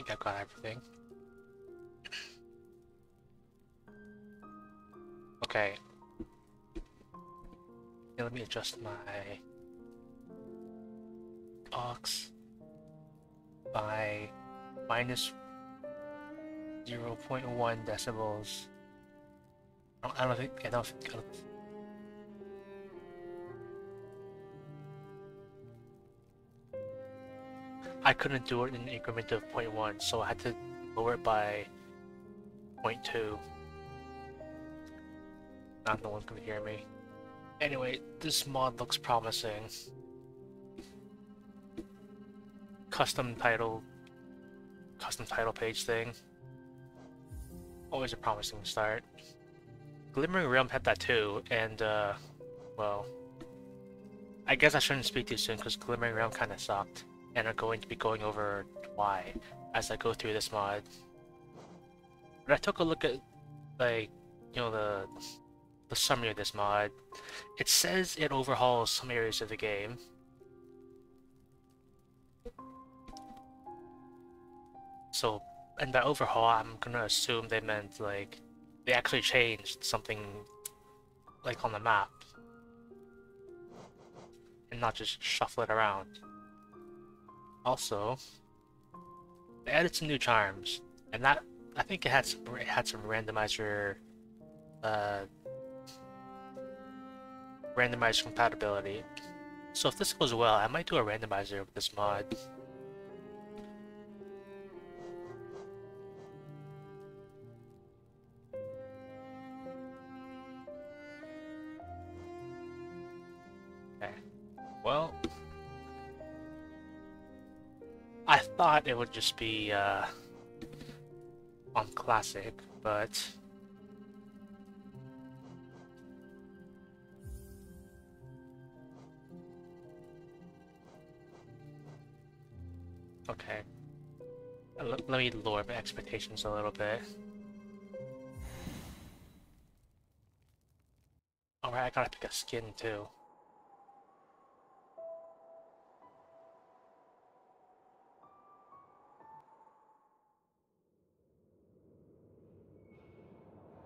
think I've got everything. Okay. Yeah, let me adjust my aux by minus 0.1 decibels. I don't think. I couldn't do it in an increment of 0.1, so I had to lower it by 0.2. Not no one's gonna hear me. Anyway, this mod looks promising. Custom title page thing. Always a promising start. Glimmering Realm had that too, and well, I guess I shouldn't speak too soon because Glimmering Realm kind of sucked, and I'm going to be going over why as I go through this mod. But I took a look at, like, you know, the summary of this mod. It says it overhauls some areas of the game. So, and by overhaul, I'm gonna assume they meant, like, they actually changed something, like, on the map. And not just shuffle it around. Also, they added some new charms, and that, I think it had some randomizer, randomizer compatibility. So if this goes well, I might do a randomizer with this mod. Okay. Well, I thought it would just be on classic, but okay. Let me lower my expectations a little bit. Alright, I gotta pick a skin too.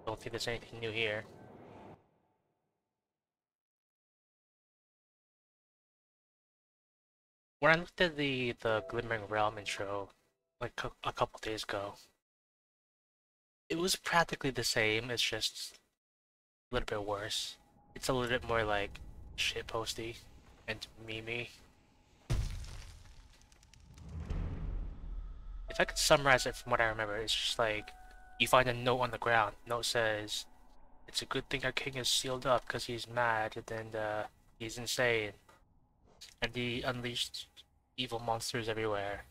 Don't think there's anything new here. When I looked at the Glimmering Realm intro, like a couple days ago, it was practically the same, it's just a little bit worse. It's a little bit more like shitposty and memey. If I could summarize it from what I remember, it's just like, you find a note on the ground. Note says, "It's a good thing our king is sealed up because he's mad and he's insane. And he unleashed evil monsters everywhere."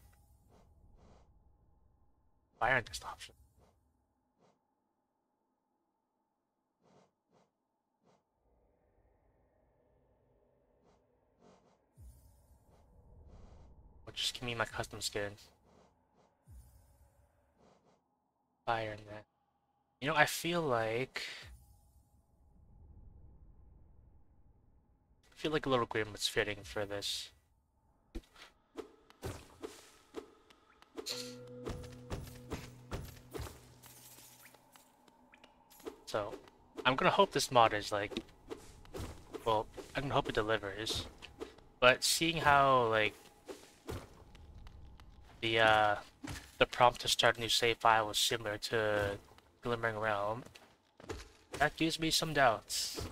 Fyrenest option. Or just give me my custom skin. Fyrenest. You know, I feel like a little grim was fitting for this. So, I'm gonna hope this mod is like, well, I'm gonna hope it delivers. But seeing how, like, the prompt to start a new save file was similar to Glimmering Realm, that gives me some doubts.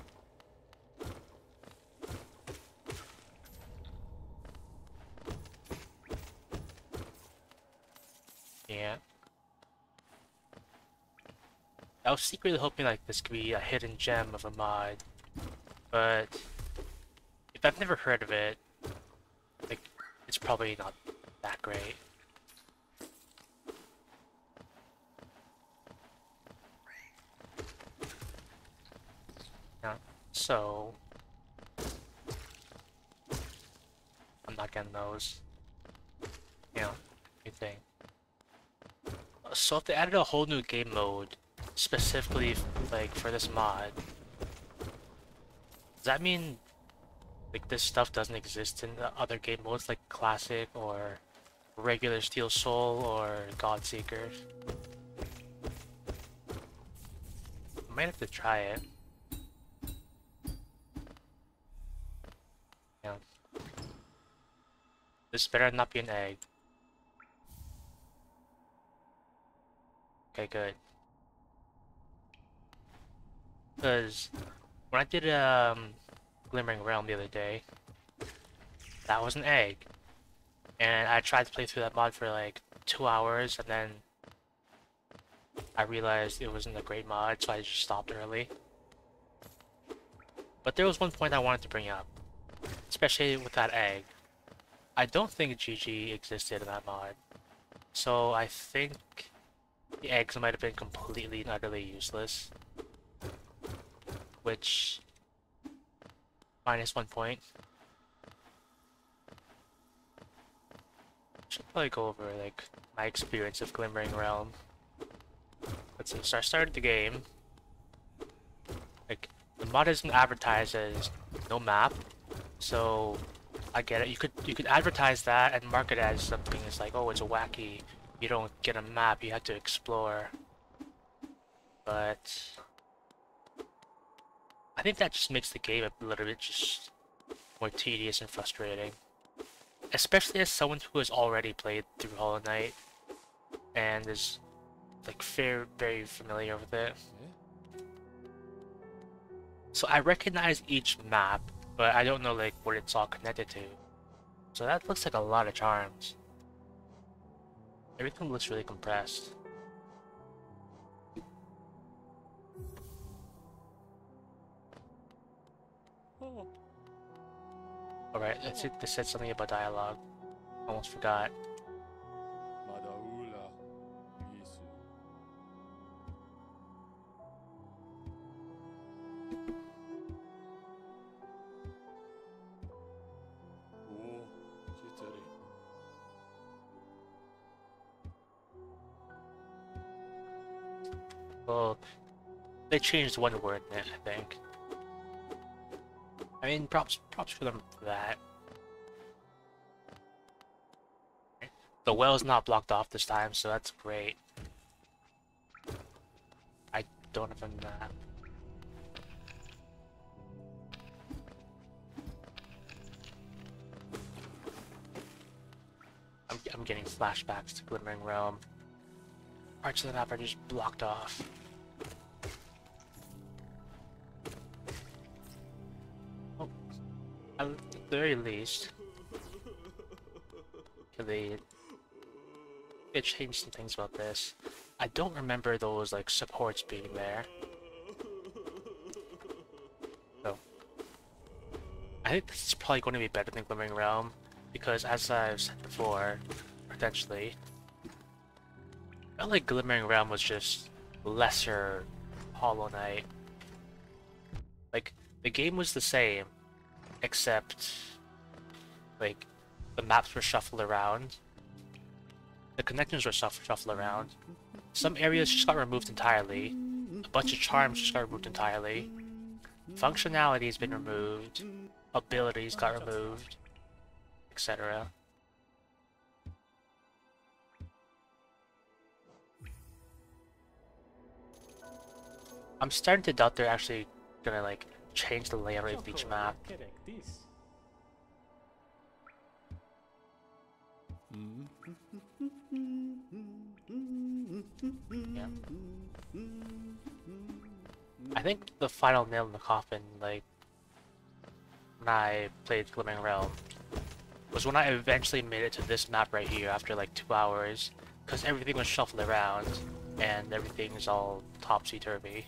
Yeah. I was secretly hoping like this could be a hidden gem of a mod, but if I've never heard of it, like, it's probably not that great. Yeah, so I'm not getting those. Yeah, you think. So if they added a whole new game mode specifically like for this mod, does that mean like this stuff doesn't exist in the other game modes like classic or regular Steel Soul or Godseeker. I might have to try it. Yeah. This better not be an egg. Okay, good. Because when I did Glimmering Realm the other day, that was an egg. And I tried to play through that mod for like 2 hours, and then I realized it wasn't a great mod, so I just stopped early. But there was one point I wanted to bring up, especially with that egg. I don't think GG existed in that mod, so I think the eggs might have been completely and utterly useless. Which, -1 point. Should probably go over like my experience of Glimmering Realm. Let's see, so I started the game. Like, the mod isn't advertised as no map, so I get it. You could advertise that and market it as something. It's like, oh, it's a wacky. You don't get a map. You have to explore. But I think that just makes the game a little bit just more tedious and frustrating. Especially as someone who has already played through Hollow Knight and is like very familiar with it. So I recognize each map, but I don't know like what it's all connected to. So that looks like a lot of charms. Everything looks really compressed. Alright, let's see, this said something about dialogue. Almost forgot. Well, they changed one word in it, I think. I mean, props for them for that. The well's not blocked off this time, so that's great. I don't have a map. I'm getting flashbacks to Glimmering Realm. Parts of the map are just blocked off. Oh, at the very least, they changed some things about this. I don't remember those like supports being there. So I think this is probably going to be better than Glimmering Realm because, as I've said before, potentially, I felt like Glimmering Realm was just lesser Hollow Knight. Like, the game was the same, except like the maps were shuffled around. The connections were shuffled around. Some areas just got removed entirely. A bunch of charms just got removed entirely. Functionality has been removed. Abilities got removed, etc. I'm starting to doubt they're actually gonna like change the layout of each map. Yeah. I think the final nail in the coffin, like, when I played Glimmering Realm, was when I eventually made it to this map right here after like 2 hours, because everything was shuffled around, and everything is all topsy-turvy.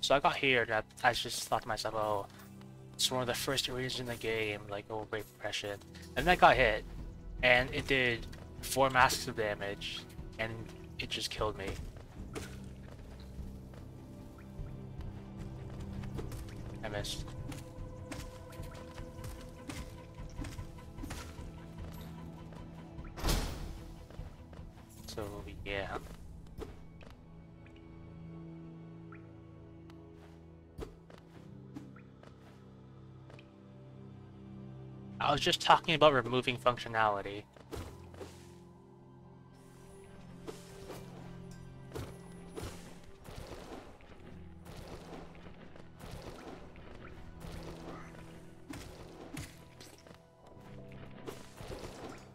So I got here, and I just thought to myself, oh, it's one of the first areas in the game, like, oh, great progression. And then I got hit, and it did 4 masks of damage, and it just killed me. I missed. So, yeah. I was just talking about removing functionality.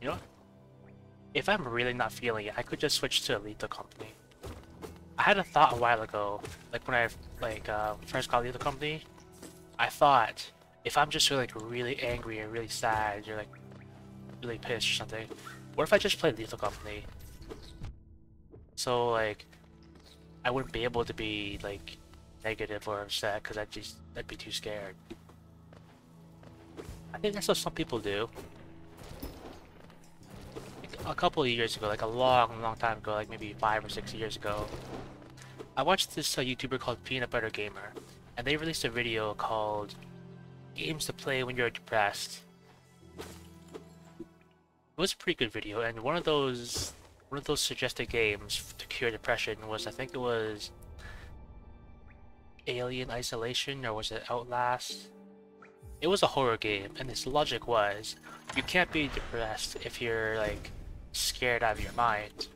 You know, if I'm really not feeling it, I could just switch to Lethal Company. I had a thought a while ago, like when I first got Lethal Company, I thought if I'm just really angry and really sad, or like really pissed or something, what if I just play Lethal Company? So like I wouldn't be able to be like negative or upset because I'd be too scared. I think that's what some people do. Like, a couple of years ago, like a long time ago, like maybe 5 or 6 years ago, I watched this YouTuber called Peanut Butter Gamer, and they released a video called Games to Play When You're Depressed. It was a pretty good video, and one of those suggested games to cure depression was, I think it was Alien Isolation, or was it Outlast? It was a horror game, and its logic was, you can't be depressed if you're like scared out of your mind.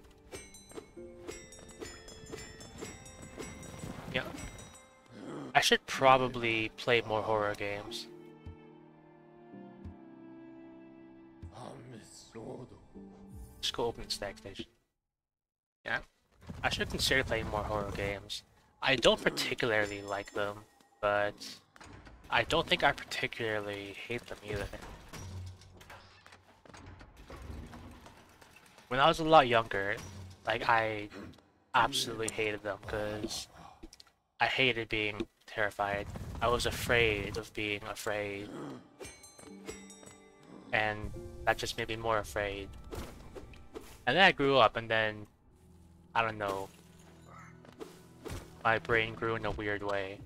Yeah. I should probably play more horror games. Just go open the stack station. Yeah. I should consider playing more horror games. I don't particularly like them, but I don't think I particularly hate them either. When I was a lot younger, like I absolutely hated them because I hated being terrified. I was afraid of being afraid. And that just made me more afraid. And then I grew up, and then, I don't know, my brain grew in a weird way.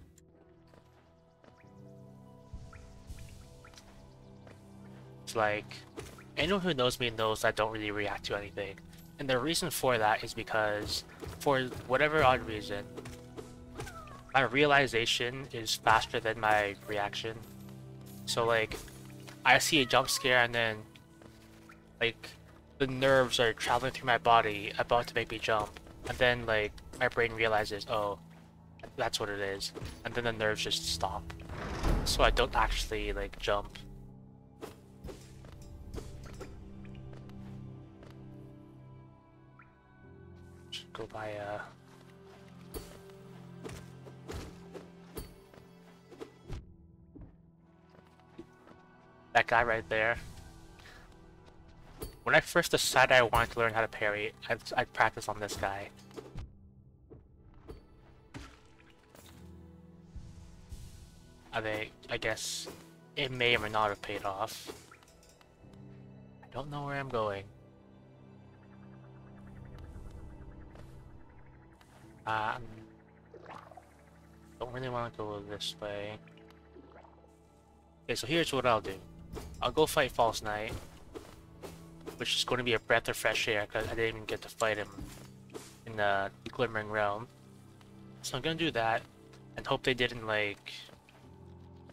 It's like, anyone who knows me knows I don't really react to anything. And the reason for that is because, for whatever odd reason, my realization is faster than my reaction. So like, I see a jump scare and then, like, the nerves are traveling through my body about to make me jump. And then like, my brain realizes, oh, that's what it is. And then the nerves just stop. So I don't actually like jump. Should go by that guy right there. When I first decided I wanted to learn how to parry, I'd practice on this guy. I guess it may or may not have paid off. I don't know where I'm going. Don't really want to go this way. Okay, so here's what I'll do. I'll go fight False Knight, which is going to be a breath of fresh air because I didn't even get to fight him in the Glimmering Realm. So I'm gonna do that and hope they didn't like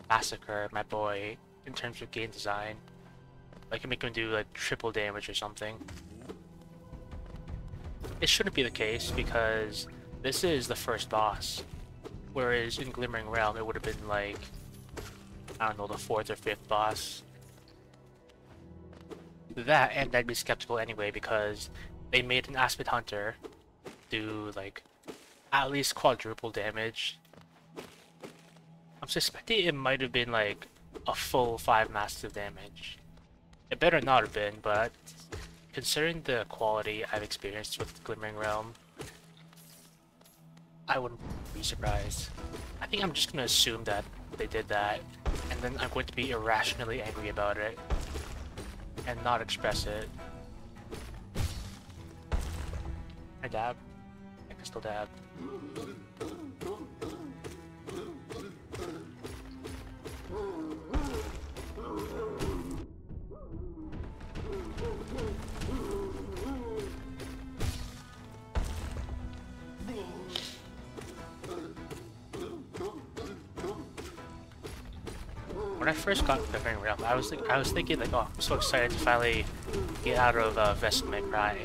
massacre my boy in terms of game design. Like make him do like triple damage or something. It shouldn't be the case because this is the first boss, whereas in Glimmering Realm it would have been like, I don't know, the 4th or 5th boss. That, and I'd be skeptical anyway because they made an Aspid Hunter do like at least quadruple damage. I'm suspecting it might have been like a full 5 massive damage. It better not have been, but considering the quality I've experienced with Glimmering Realm, I wouldn't be surprised. I think I'm just gonna assume that they did that, and then I'm going to be irrationally angry about it and not express it. I dab. I can still dab. When I first got the Glimmering Realm, I was thinking like, oh, I'm so excited to finally get out of Vestment Cry,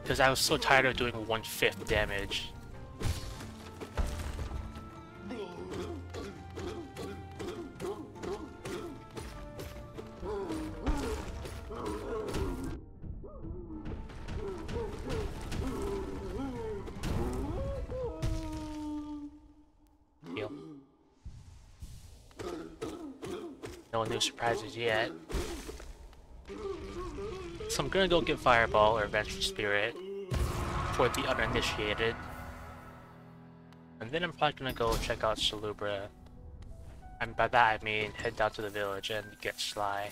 because I was so tired of doing 1/5 damage. no new surprises yet. So I'm gonna go get Fireball or Vengeful Spirit for the uninitiated. And then I'm probably gonna go check out Salubra. And by that I mean head down to the village and get Sly.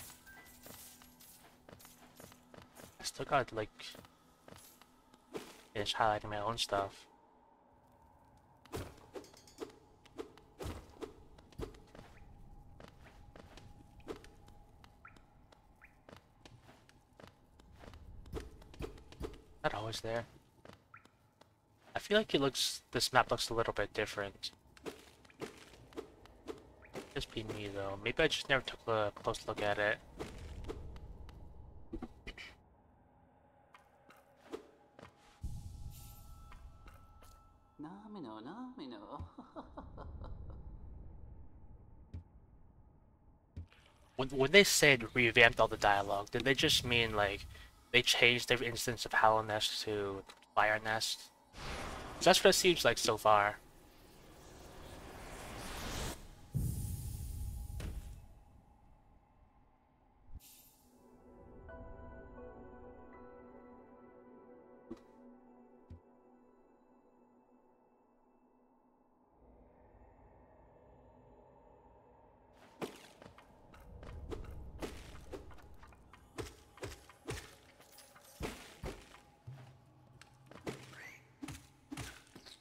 I still got like finish highlighting my own stuff. Not always there. I feel like this map looks a little bit different. Just be me though. Maybe I just never took a close look at it. When they said revamped all the dialogue, did they just mean like they changed their instance of Fyrenest to Fyrenest? That's what it seems like so far.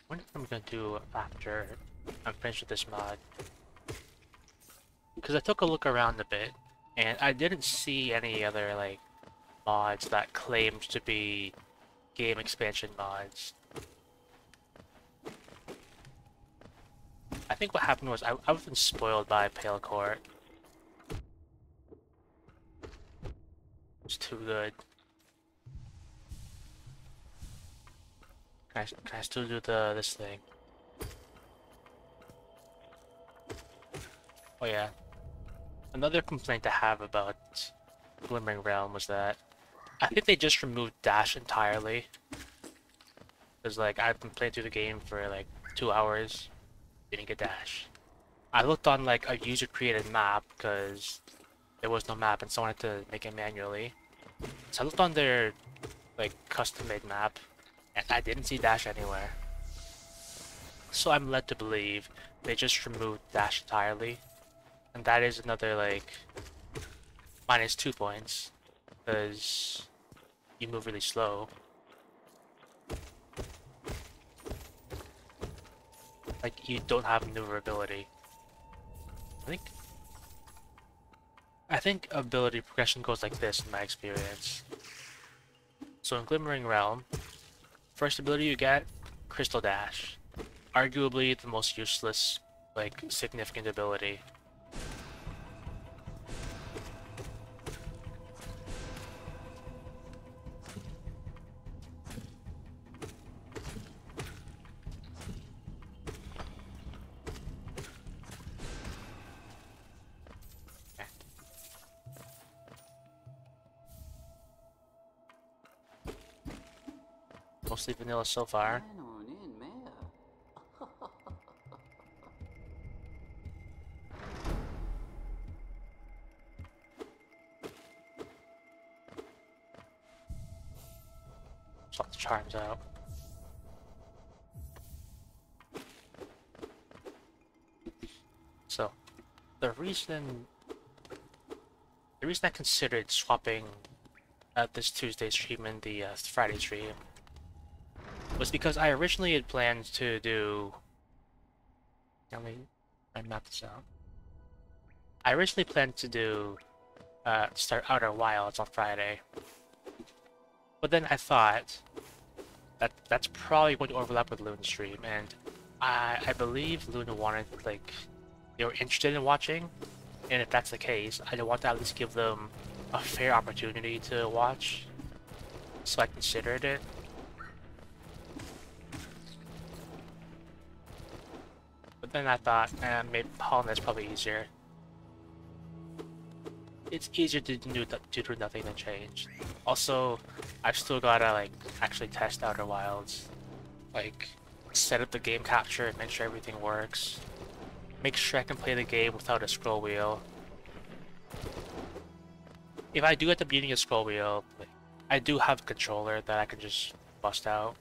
What I'm gonna do after I'm finished with this mod? Because I took a look around a bit, and I didn't see any other like mods that claimed to be game expansion mods. I think what happened was I've been spoiled by Pale Court. It's too good. Can I still do this thing? Oh yeah. Another complaint I have about Glimmering Realm was that I think they just removed dash entirely. Cause like I've been playing through the game for like 2 hours, didn't get dash. I looked on like a user created map because there was no map and someone had to make it manually. So I looked on their like custom made map and I didn't see dash anywhere. So I'm led to believe they just removed dash entirely. And that is another like -2 points because you move really slow. Like you don't have maneuverability. I think ability progression goes like this in my experience. So in Glimmering Realm, first ability you get, Crystal Dash. Arguably the most useless, like, significant ability. Mostly vanilla so far. Swap the charms out. So, the reason I considered swapping this Tuesday stream and the Friday stream was because I originally had planned to do. Let me map this out. I originally planned to do start Outer Wilds on Friday, but then I thought that that's probably going to overlap with Luna's stream, and I believe Luna wanted, like, they were interested in watching, and if that's the case, I want to at least give them a fair opportunity to watch, so I considered it. But then I thought, maybe Holland is probably easier. It's easier to do nothing than change. Also, I've still gotta like actually test Outer Wilds, like set up the game capture and make sure everything works. Make sure I can play the game without a scroll wheel. if I do at the beginning of scroll wheel, like, I do have a controller that I can just bust out.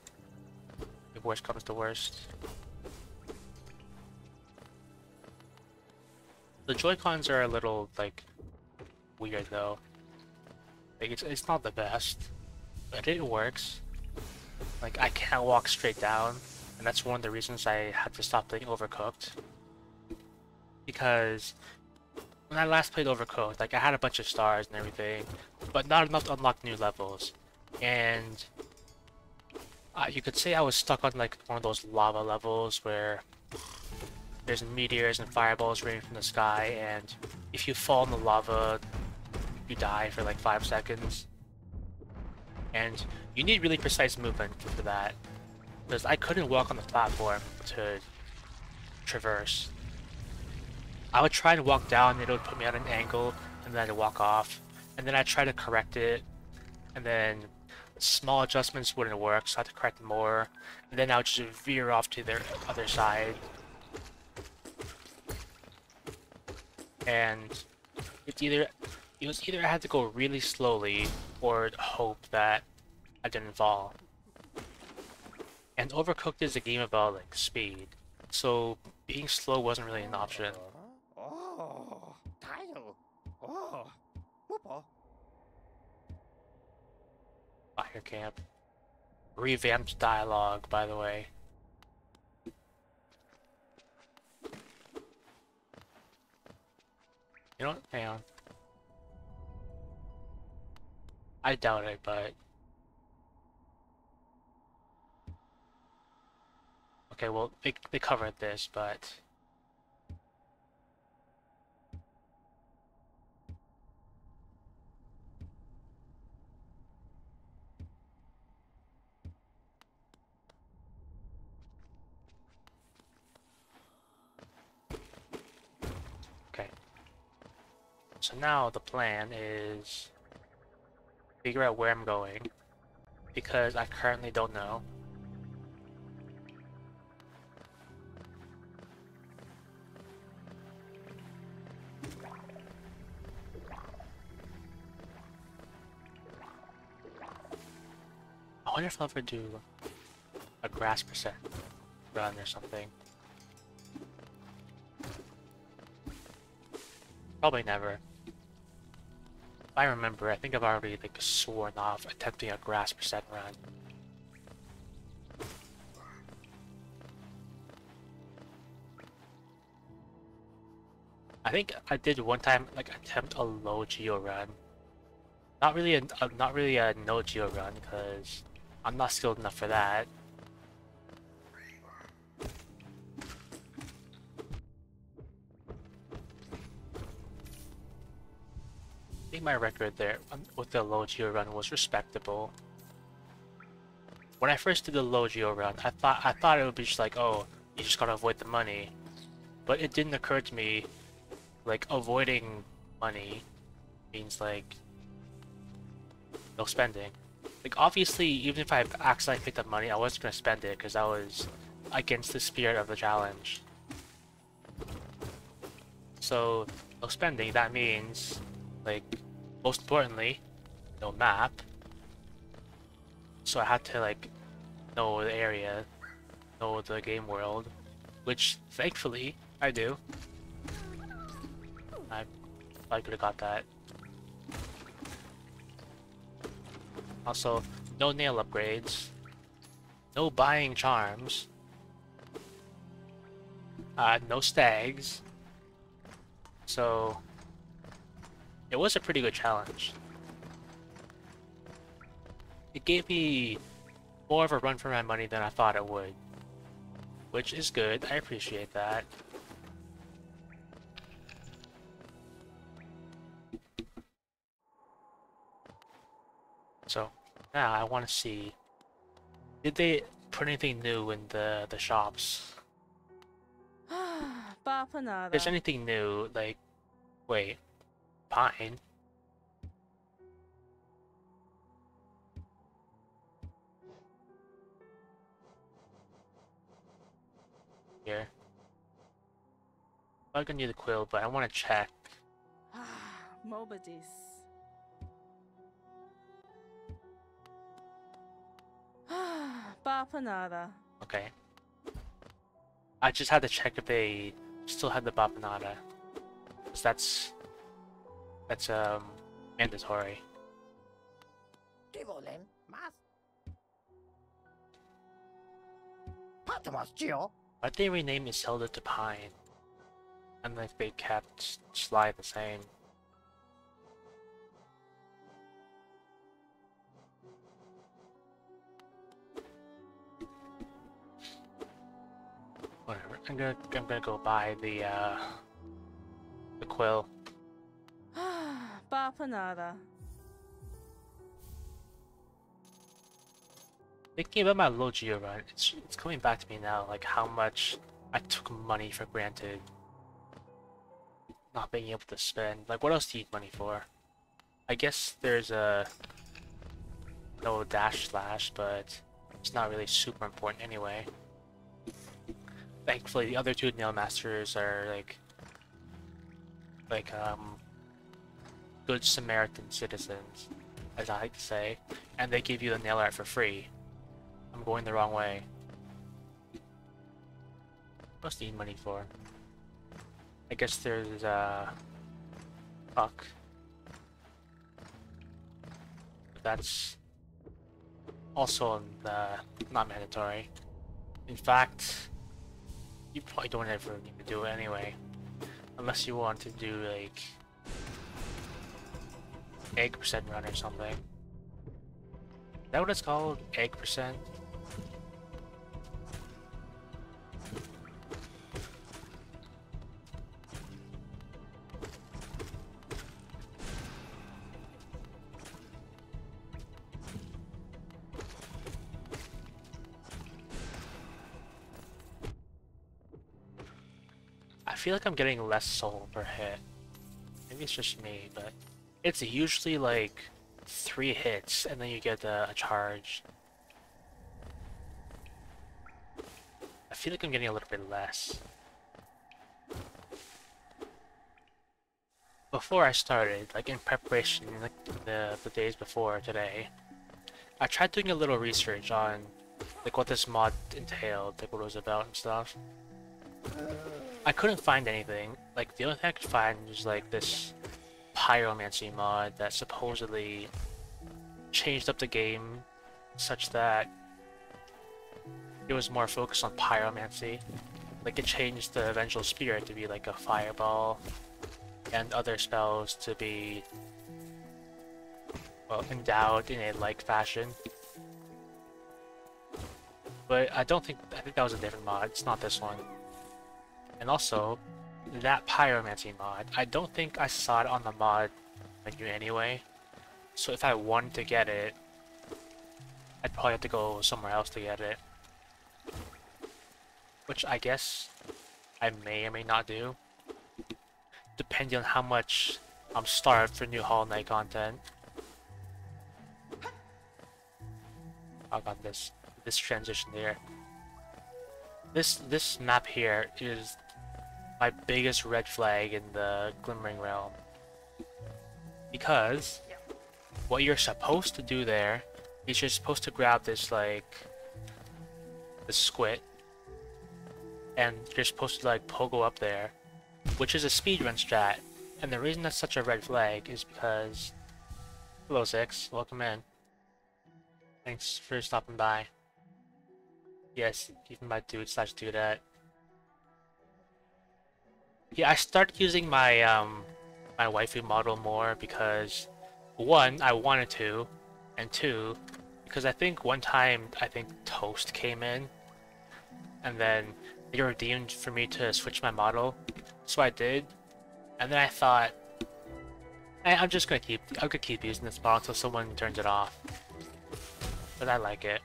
If worst comes to worst. The Joy-Cons are a little, like, weird though. Like, it's not the best, but it works. Like, I can't walk straight down, and that's one of the reasons I had to stop playing Overcooked. Because when I last played Overcooked, like, I had a bunch of stars and everything, but not enough to unlock new levels. And you could say I was stuck on, like, one of those lava levels where there's meteors and fireballs raining from the sky, and if you fall in the lava, you die for like 5 seconds. And you need really precise movement for that, because I couldn't walk on the platform to traverse. I would try to walk down, it would put me at an angle, and then I'd walk off, and then I'd try to correct it, and then small adjustments wouldn't work, so I had to correct more, and then I would just veer off to the other side. And it was either I had to go really slowly or hope that I didn't fall. And Overcooked is a game about like speed, so being slow wasn't really an option. Fire camp. Revamped dialogue, by the way. You know what? Hang on. I doubt it, but... Okay, well, they covered this, but... Okay. So now the plan is... figure out where I'm going, because I currently don't know. I wonder if I'll ever do a grass percent run or something. Probably never. If I remember, I think I've already like sworn off attempting a grass percent run. I think I did one time like attempt a low geo run. Not really a no geo run because I'm not skilled enough for that. I think my record there with the low geo run was respectable. When I first did the low geo run, I thought it would be just like, oh, you just gotta avoid the money. But it didn't occur to me, like, avoiding money means, like, no spending. Like, obviously, even if I accidentally picked up money, I wasn't gonna spend it because that was against the spirit of the challenge. So, no spending, that means, like, most importantly, no map. So I had to, like, know the area, know the game world, which, thankfully, I do. I could have got that. Also, no nail upgrades, no buying charms, no stags. So, it was a pretty good challenge. It gave me more of a run for my money than I thought it would, which is good. I appreciate that. So now I want to see, did they put anything new in the shops? If there's anything new, like, wait, pine? Here. I'm gonna need the quill, but I want to check. Mobadis. Bapanada. Okay. I just had to check if they still had the Bapanada. Because that's mandatory. Why'd they rename Iselda to Pine? And like they kept Sly the same. Whatever. I'm gonna go buy the quill. Bapanada. Thinking about my low geo run, it's coming back to me now, like how much I took money for granted. Not being able to spend. Like, what else do you need money for? I guess there's a no dash slash, but it's not really super important anyway. Thankfully, the other two nail masters are like good Samaritan citizens, as I like to say, and they give you the nail art for free. I'm going the wrong way. What else do you need money for? I guess there's fuck. But that's also not mandatory. In fact, you probably don't ever need to do it anyway. Unless you want to do like egg percent run or something. Is that what it's called? Egg percent? I feel like I'm getting less soul per hit. Maybe it's just me, but it's usually like 3 hits and then you get a charge. I feel like I'm getting a little bit less. Before I started, like in preparation, like the days before today, I tried doing a little research on like what this mod entailed, like what it was about and stuff. I couldn't find anything. Like the only thing I could find was like this pyromancy mod that supposedly changed up the game such that it was more focused on pyromancy. Like it changed the Vengeful Spirit to be like a fireball and other spells to be, well, endowed in a like fashion. But I think that was a different mod. It's not this one. And also, that pyromancy mod, I don't think I saw it on the mod menu anyway. So if I wanted to get it, I'd probably have to go somewhere else to get it. Which I guess I may or may not do, depending on how much I'm starved for new Hollow Knight content. I got this transition there. This map here is my biggest red flag in the Glimmering Realm. Because what you're supposed to do there is you're supposed to grab this like this squid and you're supposed to like pogo up there, which is a speedrun strat. And the reason that's such a red flag is because hello Six, welcome in. Thanks for stopping by. Yes, even my dude/dudette. Yeah, I started using my my waifu model more because 1, I wanted to, and 2, because I think one time Toast came in, and then they redeemed for me to switch my model, so I did, and then I thought, I'm just gonna keep using this model until someone turns it off, but I like it.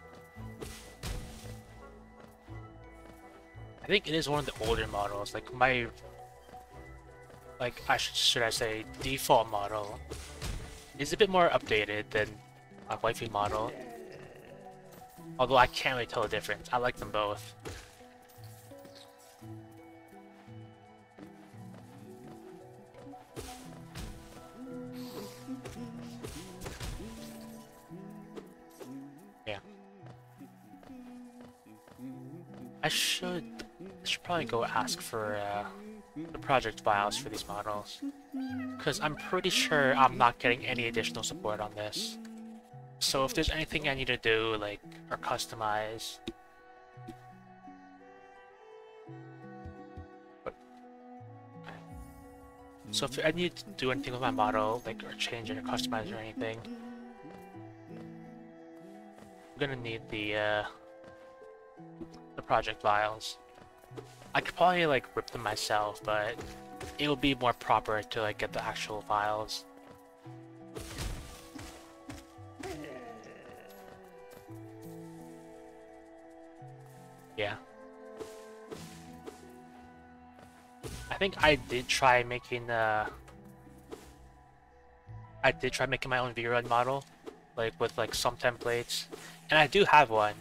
I think it is one of the older models, like my should I say default model is a bit more updated than my wifey model. Although I can't really tell the difference. I like them both. Yeah. I should probably go ask for the project files for these models. Because I'm pretty sure I'm not getting any additional support on this. So if there's anything I need to do, like, or customize... So if I need to do anything with my model, like, or change it or customize or anything, I'm gonna need the project files. I could probably, like, rip them myself, but it would be more proper to, like, get the actual files. Yeah. I think I did try making my own VRun model, like with like some templates, and I do have one.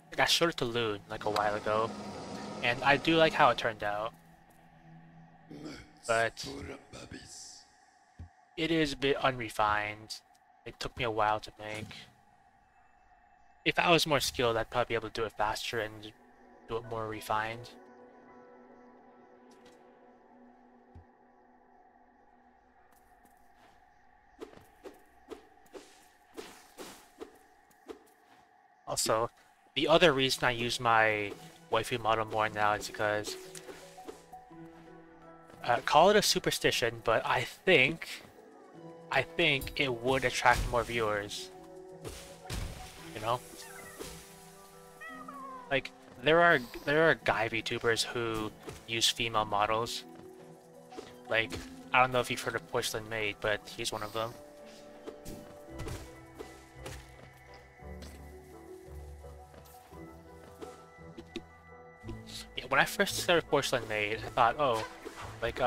Like, I showed it to Loon like a while ago, and I do like how it turned out. But it is a bit unrefined. It took me a while to make. If I was more skilled, I'd probably be able to do it faster and do it more refined. Also, the other reason I use my waifu model more now is because call it a superstition, but I think it would attract more viewers. You know? Like, there are guy VTubers who use female models. Like, I don't know if you've heard of Porcelain Maid, but he's one of them. Yeah, when I first started Porcelain Maid, I thought, oh, like,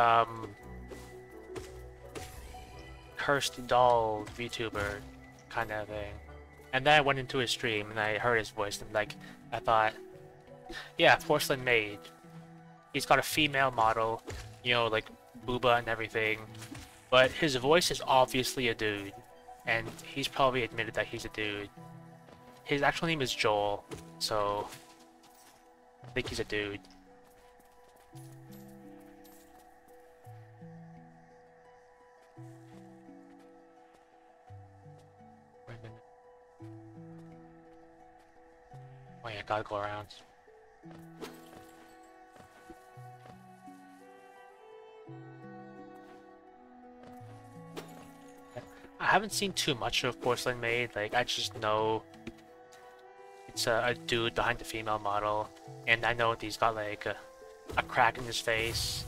cursed doll VTuber kind of thing. And then I went into his stream and I heard his voice and like, I thought, yeah, Porcelain Maid. He's got a female model, you know, like booba and everything, but his voice is obviously a dude, and he's probably admitted that he's a dude. His actual name is Joel, so I think he's a dude. Oh yeah, gotta go around. I haven't seen too much of Porcelain Maid, like I just know it's a dude behind the female model, and I know he's got like a crack in his face.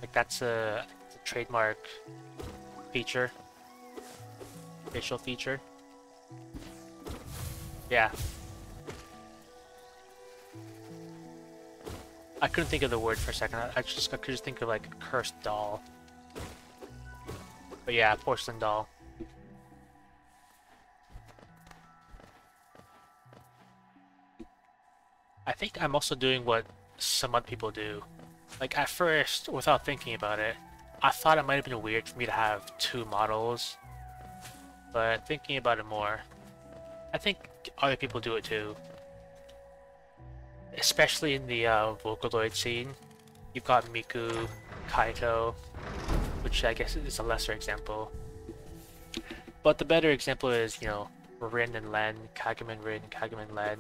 Like that's a trademark feature. Facial feature. Yeah. I couldn't think of the word for a second. I could just think of like a cursed doll. But yeah, porcelain doll. I think I'm also doing what some other people do. Like at first, without thinking about it, I thought it might have been weird for me to have two models. But thinking about it more, I think other people do it too. Especially in the Vocaloid scene. You've got Miku, Kaito, which I guess is a lesser example. But the better example is, you know, Rin and Len, Kagami Rin, Kagami Len.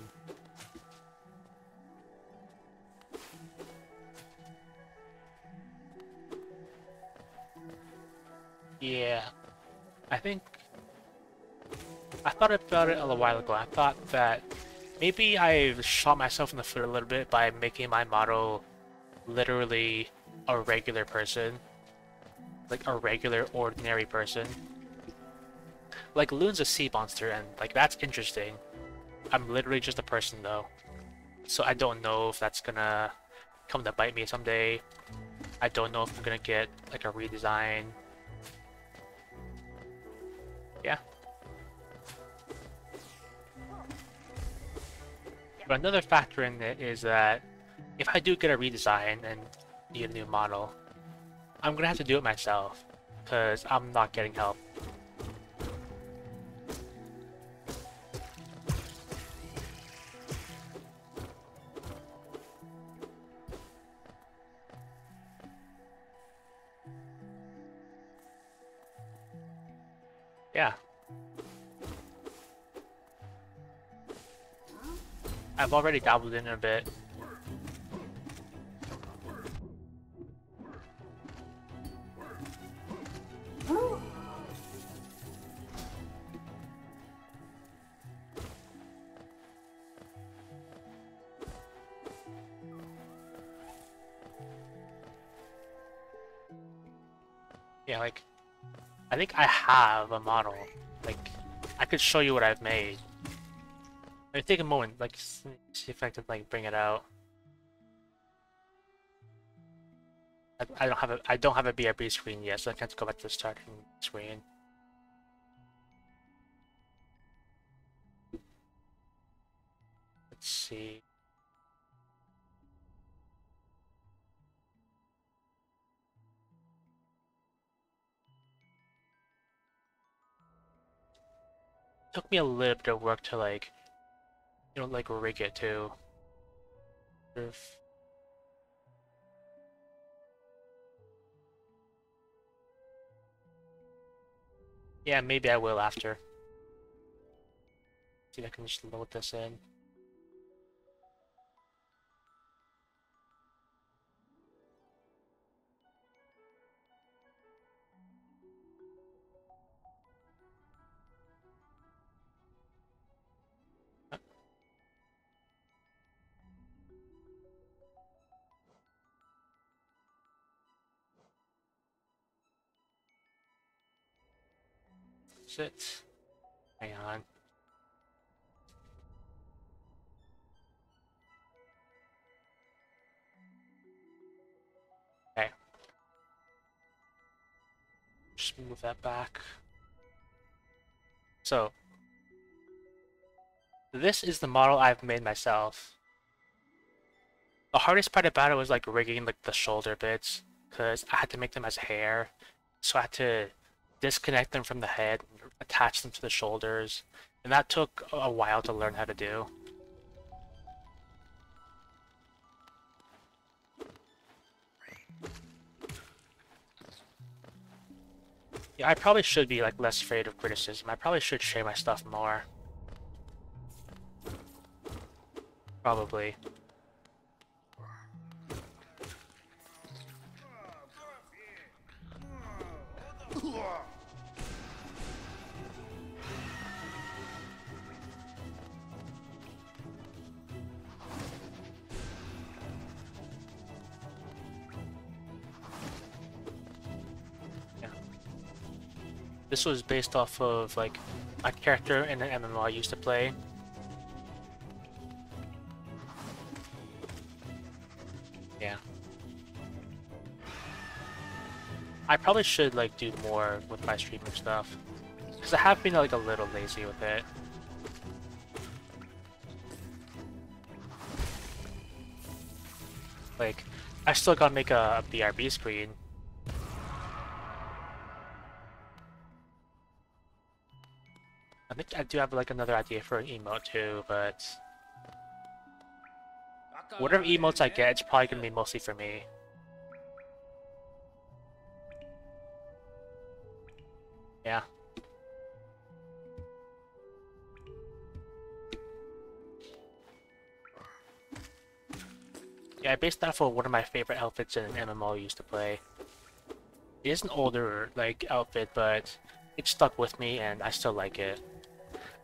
Yeah, I thought about it a little while ago. I thought that maybe I shot myself in the foot a little bit by making my model literally a regular person. Like a regular, ordinary person. Like, Loon's a sea monster, and like that's interesting. I'm literally just a person though. So I don't know if that's gonna come to bite me someday. I don't know if I'm gonna get like a redesign. Yeah. But another factor in it is that if I do get a redesign and need a new model, I'm gonna have to do it myself, because I'm not getting help. Yeah. I've already dabbled in it a bit. Yeah, like, I think I have a model. Like, I could show you what I've made. Like, take a moment, like, see if I can, like, bring it out. I don't have a BRB screen yet, so I can't go back to the starting screen. Let's see. Took me a little bit of work to, like, you know, like, rig it too. Yeah, maybe I will after. See if I can just load this in. Sit. Hang on. Okay. Just move that back. So, this is the model I've made myself. The hardest part about it was like rigging like the shoulder bits, because I had to make them as hair. So I had to disconnect them from the head, attach them to the shoulders, and that took a while to learn how to do. Yeah, I probably should be like less afraid of criticism. I probably should share my stuff more. Probably. This was based off of like my character in an MMO I used to play. Yeah. I probably should like do more with my streaming stuff, because I have been like a little lazy with it. Like, I still gotta make a BRB screen. I think I do have like another idea for an emote too, but whatever emotes I get, it's probably gonna be mostly for me. Yeah. Yeah, I based that off of one of my favorite outfits in an MMO I used to play. It is an older like outfit, but it stuck with me and I still like it.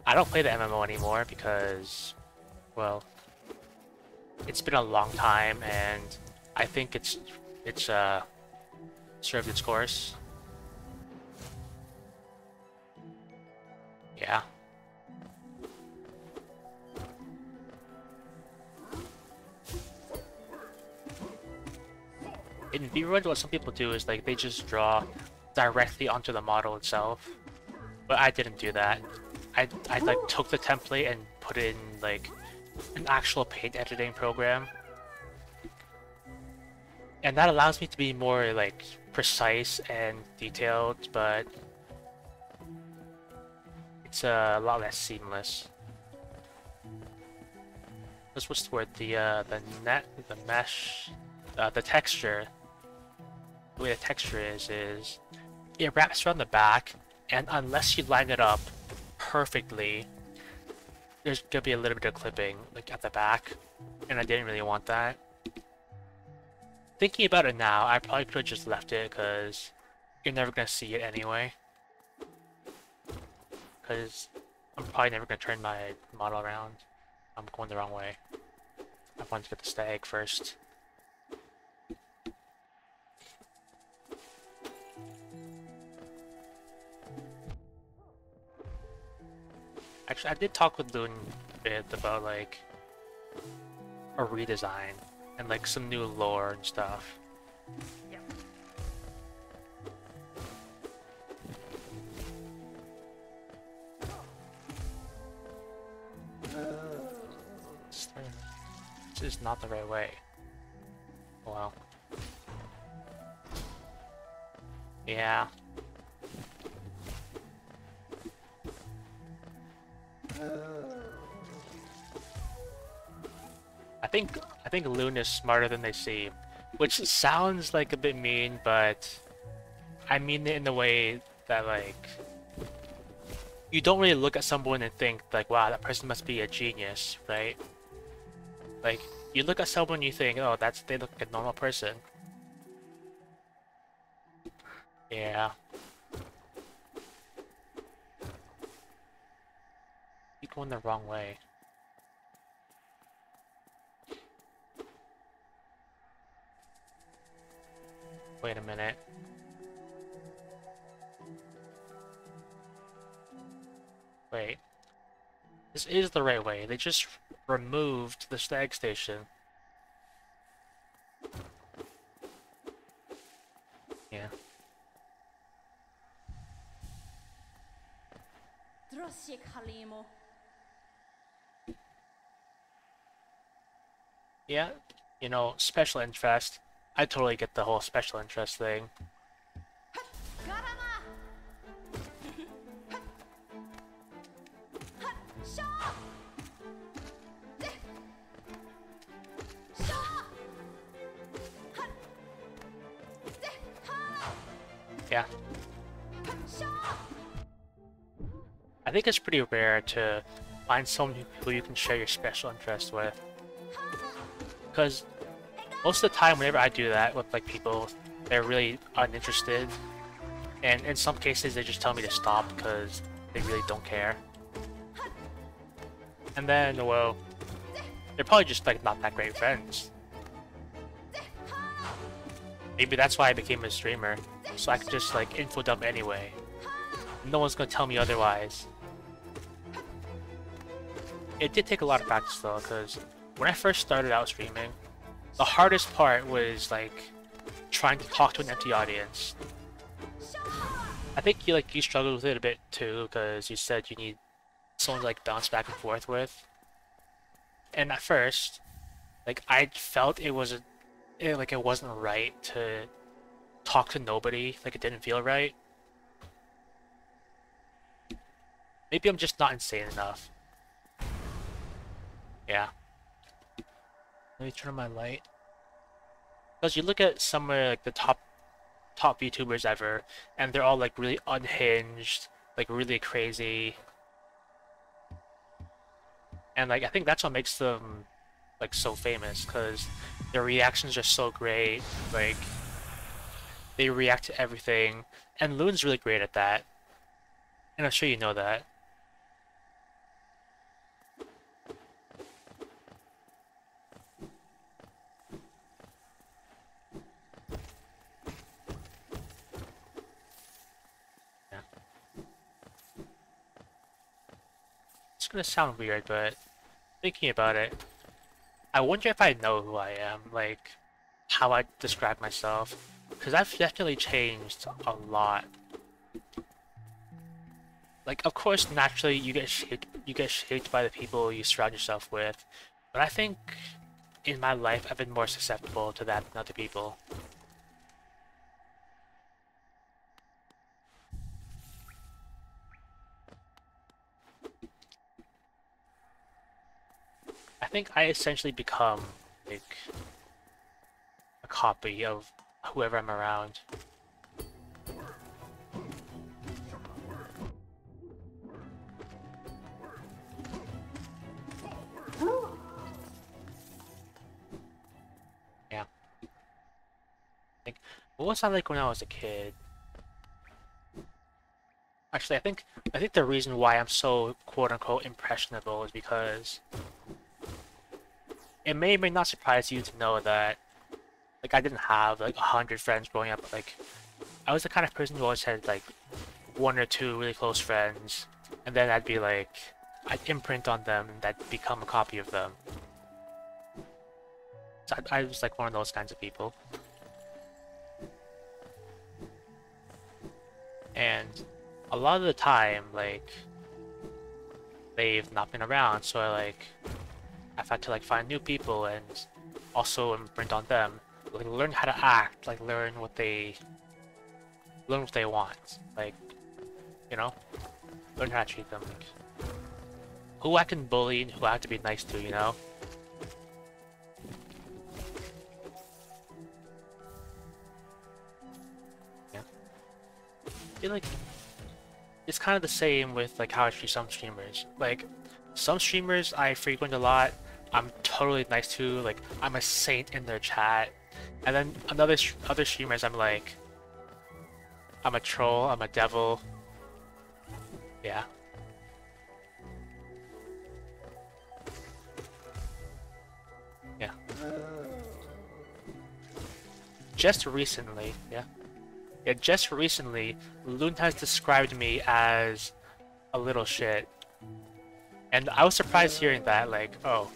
I don't play the MMO anymore because, well, it's been a long time and I think it's served its course. Yeah. In V-Run, what some people do is like they just draw directly onto the model itself, but I didn't do that. I like took the template and put it in like an actual paint editing program, and that allows me to be more like precise and detailed, but it's a lot less seamless. What's the word? The mesh, the texture. The way the texture is it wraps around the back, and unless you line it up perfectly, there's gonna be a little bit of clipping, like at the back, and I didn't really want that. Thinking about it now, I probably could have just left it because you're never gonna see it anyway. Because I'm probably never gonna turn my model around. I'm going the wrong way. I wanted to get the stag first. Actually, I did talk with Loon a bit about like a redesign and like some new lore and stuff. Yep. This is not the right way. Wow. Yeah. I think Loon is smarter than they seem, which sounds like a bit mean, but I mean it in the way that like you don't really look at someone and think like, wow, that person must be a genius, right? Like you look at someone, you think, oh, they look like a normal person. Yeah. You're going the wrong way. Wait a minute. Wait. This is the right way. They just removed the stag station. Yeah. Yeah, you know, special interest. I totally get the whole special interest thing. Yeah. I think it's pretty rare to find someone who you can share your special interest with. Because most of the time, whenever I do that with like people, they're really uninterested. And in some cases, they just tell me to stop because they really don't care. And then, well, they're probably just like not that great friends. Maybe that's why I became a streamer, so I could just like info dump anyway. No one's gonna tell me otherwise. It did take a lot of practice though, because when I first started out streaming, the hardest part was like trying to talk to an empty audience. I think you struggled with it a bit too, because you said you need someone to like bounce back and forth with. And at first, like I felt it wasn't right to talk to nobody. Like it didn't feel right. Maybe I'm just not insane enough. Yeah. Let me turn on my light. Because you look at some of like the top VTubers ever, and they're all like really unhinged, like really crazy. And like I think that's what makes them like so famous, because their reactions are so great. Like they react to everything, and Loon's really great at that. And I'm sure you know that. Yeah. It's gonna sound weird, but thinking about it, I wonder if I know who I am, like how I describe myself, because I've definitely changed a lot. Like, of course, naturally you get shaped by the people you surround yourself with, but I think in my life I've been more susceptible to that than other people. I think I essentially become like a copy of whoever I'm around. What was I like when I was a kid? Actually, I think the reason why I'm so quote unquote impressionable is because it may or may not surprise you to know that like I didn't have like 100 friends growing up. But, like I was the kind of person who always had like one or two really close friends, and then I'd be like I'd imprint on them and I'd become a copy of them. So I was like one of those kinds of people. And a lot of the time, like, they've not been around, so I've had to like find new people and also imprint on them. Like learn how to act, like learn what they want. Like, you know? Learn how to treat them. Like, who I can bully and who I have to be nice to, you know? Yeah. I feel like it's kind of the same with like how I treat some streamers. Like some streamers I frequent a lot, I'm totally nice to. Like I'm a saint in their chat, and then other streamers I'm like, I'm a troll, I'm a devil. Yeah. Yeah. Just recently, yeah. Yeah, just recently, Loon has described me as a little shit. And I was surprised hearing that, like, oh,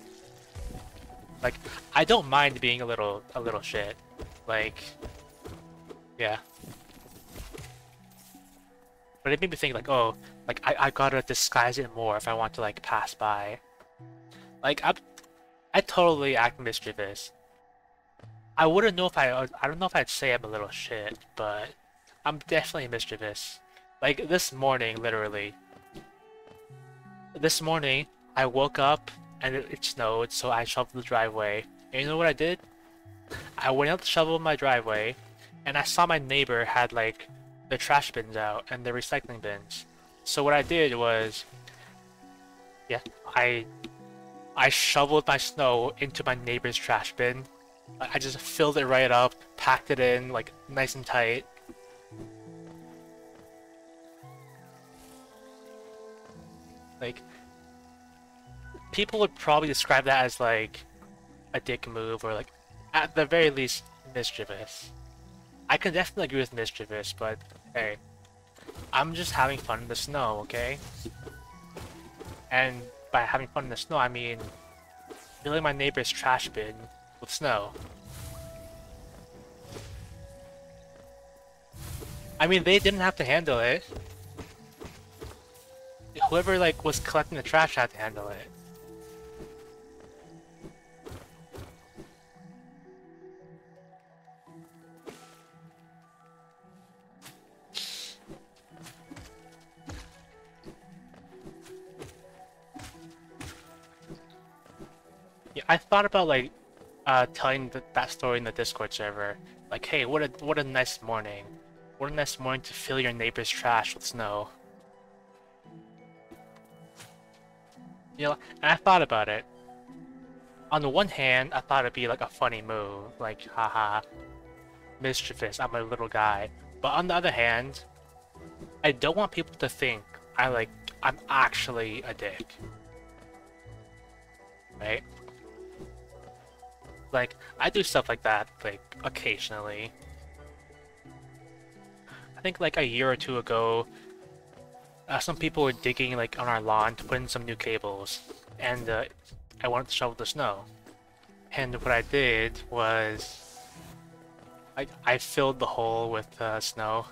like, I don't mind being a little shit. Like, yeah. But it made me think, like, oh, like, I gotta disguise it more if I want to, like, pass by. Like, I totally act mischievous. I wouldn't know if I don't know if I'd say I'm a little shit, but I'm definitely mischievous. Like, this morning, literally. This morning, I woke up and it snowed, so I shoveled the driveway. And you know what I did? I went out to shovel my driveway, and I saw my neighbor had like the trash bins out and the recycling bins. So what I did was, yeah, I shoveled my snow into my neighbor's trash bin. I just filled it right up, packed it in like nice and tight. Like, people would probably describe that as like a dick move or like at the very least mischievous. I can definitely agree with mischievous, but hey, I'm just having fun in the snow, okay? And by having fun in the snow, I mean filling my neighbor's trash bin with snow. I mean, they didn't have to handle it. Whoever like was collecting the trash had to handle it. Yeah, I thought about like telling that story in the Discord server. Like, hey, what a nice morning. What a nice morning to fill your neighbor's trash with snow. You know, and I thought about it. On the one hand, I thought it'd be like a funny move, like, haha, mischievous, I'm a little guy. But on the other hand, I don't want people to think I'm actually a dick. Right? Like, I do stuff like that, like, occasionally. I think like a year or two ago, some people were digging like on our lawn to put in some new cables, and I wanted to shovel the snow. And what I did was, I filled the hole with snow,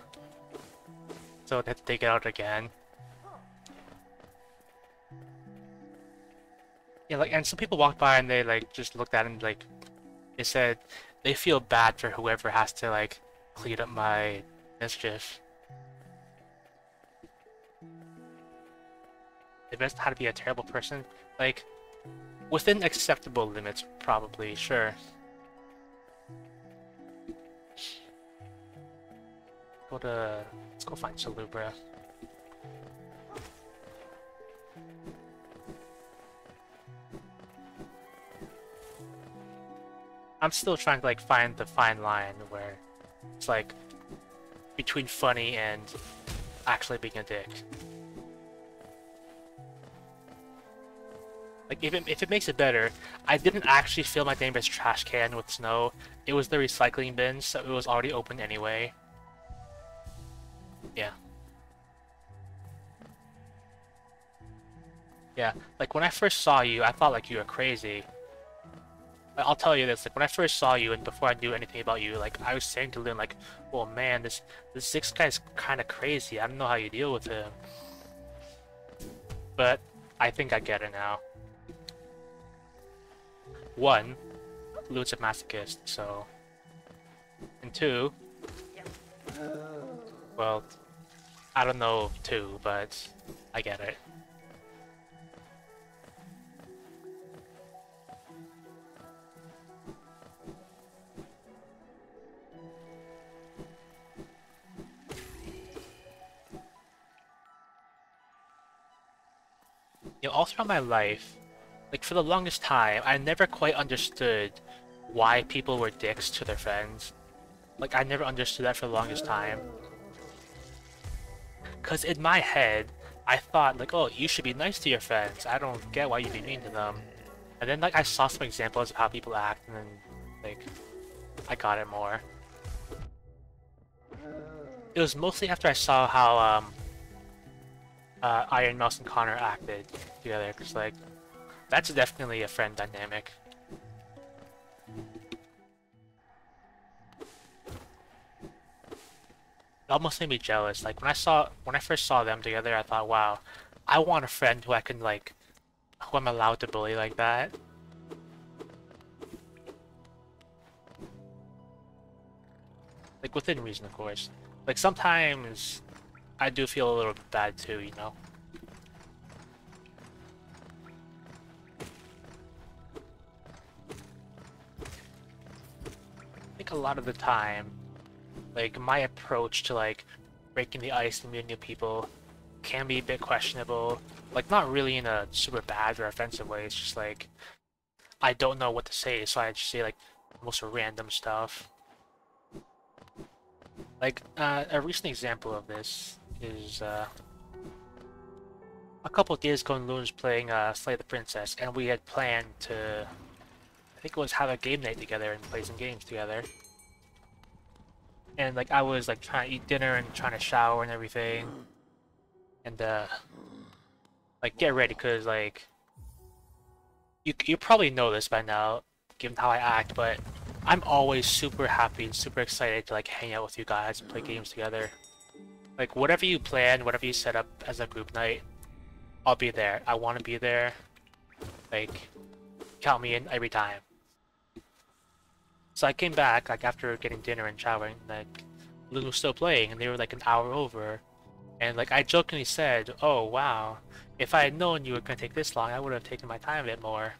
so I had to take it out again. Yeah, like, and some people walked by and they like just looked at it and like, they said they feel bad for whoever has to like clean up my mischief. They must how to be a terrible person, like within acceptable limits, probably. Sure. Let's go find Salubra. I'm still trying to like find the fine line where it's like between funny and actually being a dick. Like, if it makes it better, I didn't actually fill my neighbor's trash can with snow. It was the recycling bin, so it was already open anyway. Yeah. Yeah, like when I first saw you, I thought like you were crazy. I'll tell you this, like when I first saw you and before I knew anything about you, like I was saying to Lynn, like, well man, this Six guy's kind of crazy. I don't know how you deal with him. But I think I get it now. One, Lou's a masochist, so... And two... Well, I don't know two, but I get it. You know, all throughout my life, like for the longest time, I never quite understood why people were dicks to their friends. Like, I never understood that for the longest time. Because in my head, I thought, like, oh, you should be nice to your friends. I don't get why you'd be mean to them. And then, like, I saw some examples of how people act, and then, like, I got it more. It was mostly after I saw how, Iron Mouse and Connor acted together, because, like, that's definitely a friend dynamic. It almost made me jealous. Like, when I first saw them together, I thought, wow, I want a friend who I can, like, who I'm allowed to bully like that. Like, within reason, of course. Like, sometimes I do feel a little bad too, you know? I think a lot of the time, like, my approach to, like, breaking the ice and meeting new people can be a bit questionable. Like, not really in a super bad or offensive way, it's just like, I don't know what to say, so I just say, like, most random stuff. Like, a recent example of this is, a couple of days ago when Loon was playing, Slay the Princess, and we had planned to, I think it was have a game night together and play some games together. And, like, I was, like, trying to eat dinner and trying to shower and everything. And, like, get ready, because, like, you probably know this by now, given how I act, but I'm always super happy and super excited to, like, hang out with you guys and play games together. Like, whatever you plan, whatever you set up as a group night, I'll be there. I want to be there. Like, count me in every time. So I came back, like, after getting dinner and showering, like, Lulu was still playing, and they were, like, an hour over. And, like, I jokingly said, oh, wow, if I had known you were going to take this long, I would have taken my time a bit more.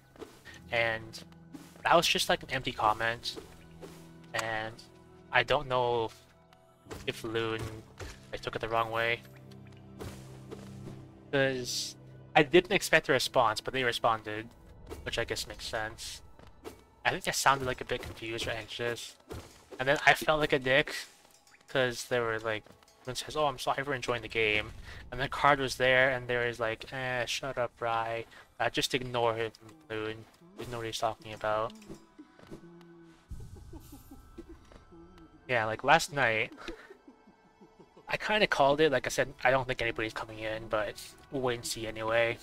And that was just, like, an empty comment. And I don't know if Loon, like, took it the wrong way. Because I didn't expect a response, but they responded, which I guess makes sense. I think I sounded like a bit confused or anxious. And then I felt like a dick, because they were like, Lynn says, oh, I'm sorry for enjoying the game. And the card was there, and there was like, shut up, Bri. Just ignore him, Loon. Didn't know what he's talking about. Yeah, like last night, I kind of called it. Like I said, I don't think anybody's coming in, but we'll wait and see anyway.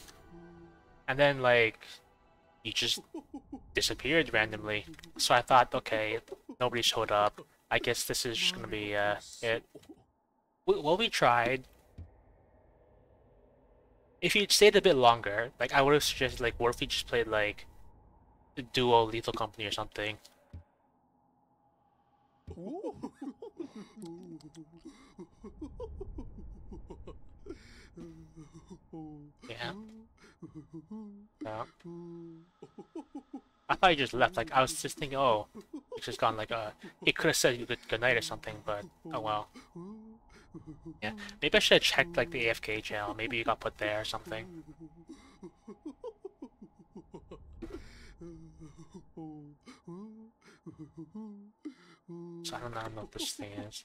And then, like, you just disappeared randomly. So I thought, okay, nobody showed up. I guess this is just gonna be it. Well, we tried. If you'd stayed a bit longer, like I would have suggested, like, what if we just played like Duo Lethal Company or something? Yeah. Yeah. I thought you just left. Like I was just thinking, oh, it's just gone. Like it could have said good night or something, but oh well. Yeah, maybe I should have checked like the AFK channel. Maybe you got put there or something. So I don't know what this thing is.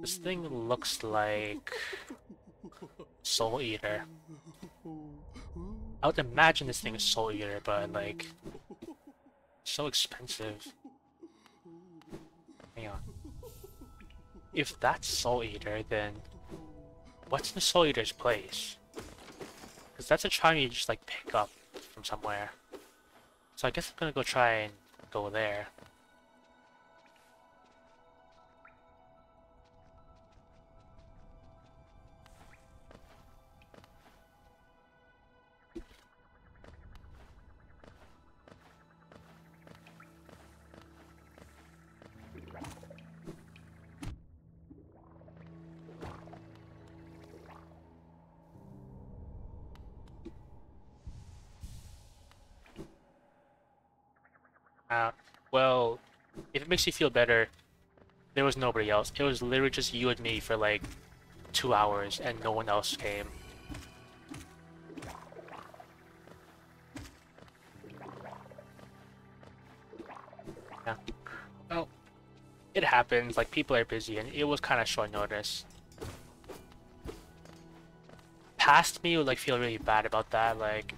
This thing looks like Soul Eater. I would imagine this thing is Soul Eater, but like so expensive. Hang on. If that's Soul Eater, then what's the Soul Eater's place? Because that's a charm you just like pick up from somewhere. So I guess I'm gonna go try and go there. Well, if it makes you feel better, there was nobody else. It was literally just you and me for like 2 hours and no one else came. Yeah. Well, it happens, like people are busy and it was kind of short notice. Past me would like feel really bad about that, like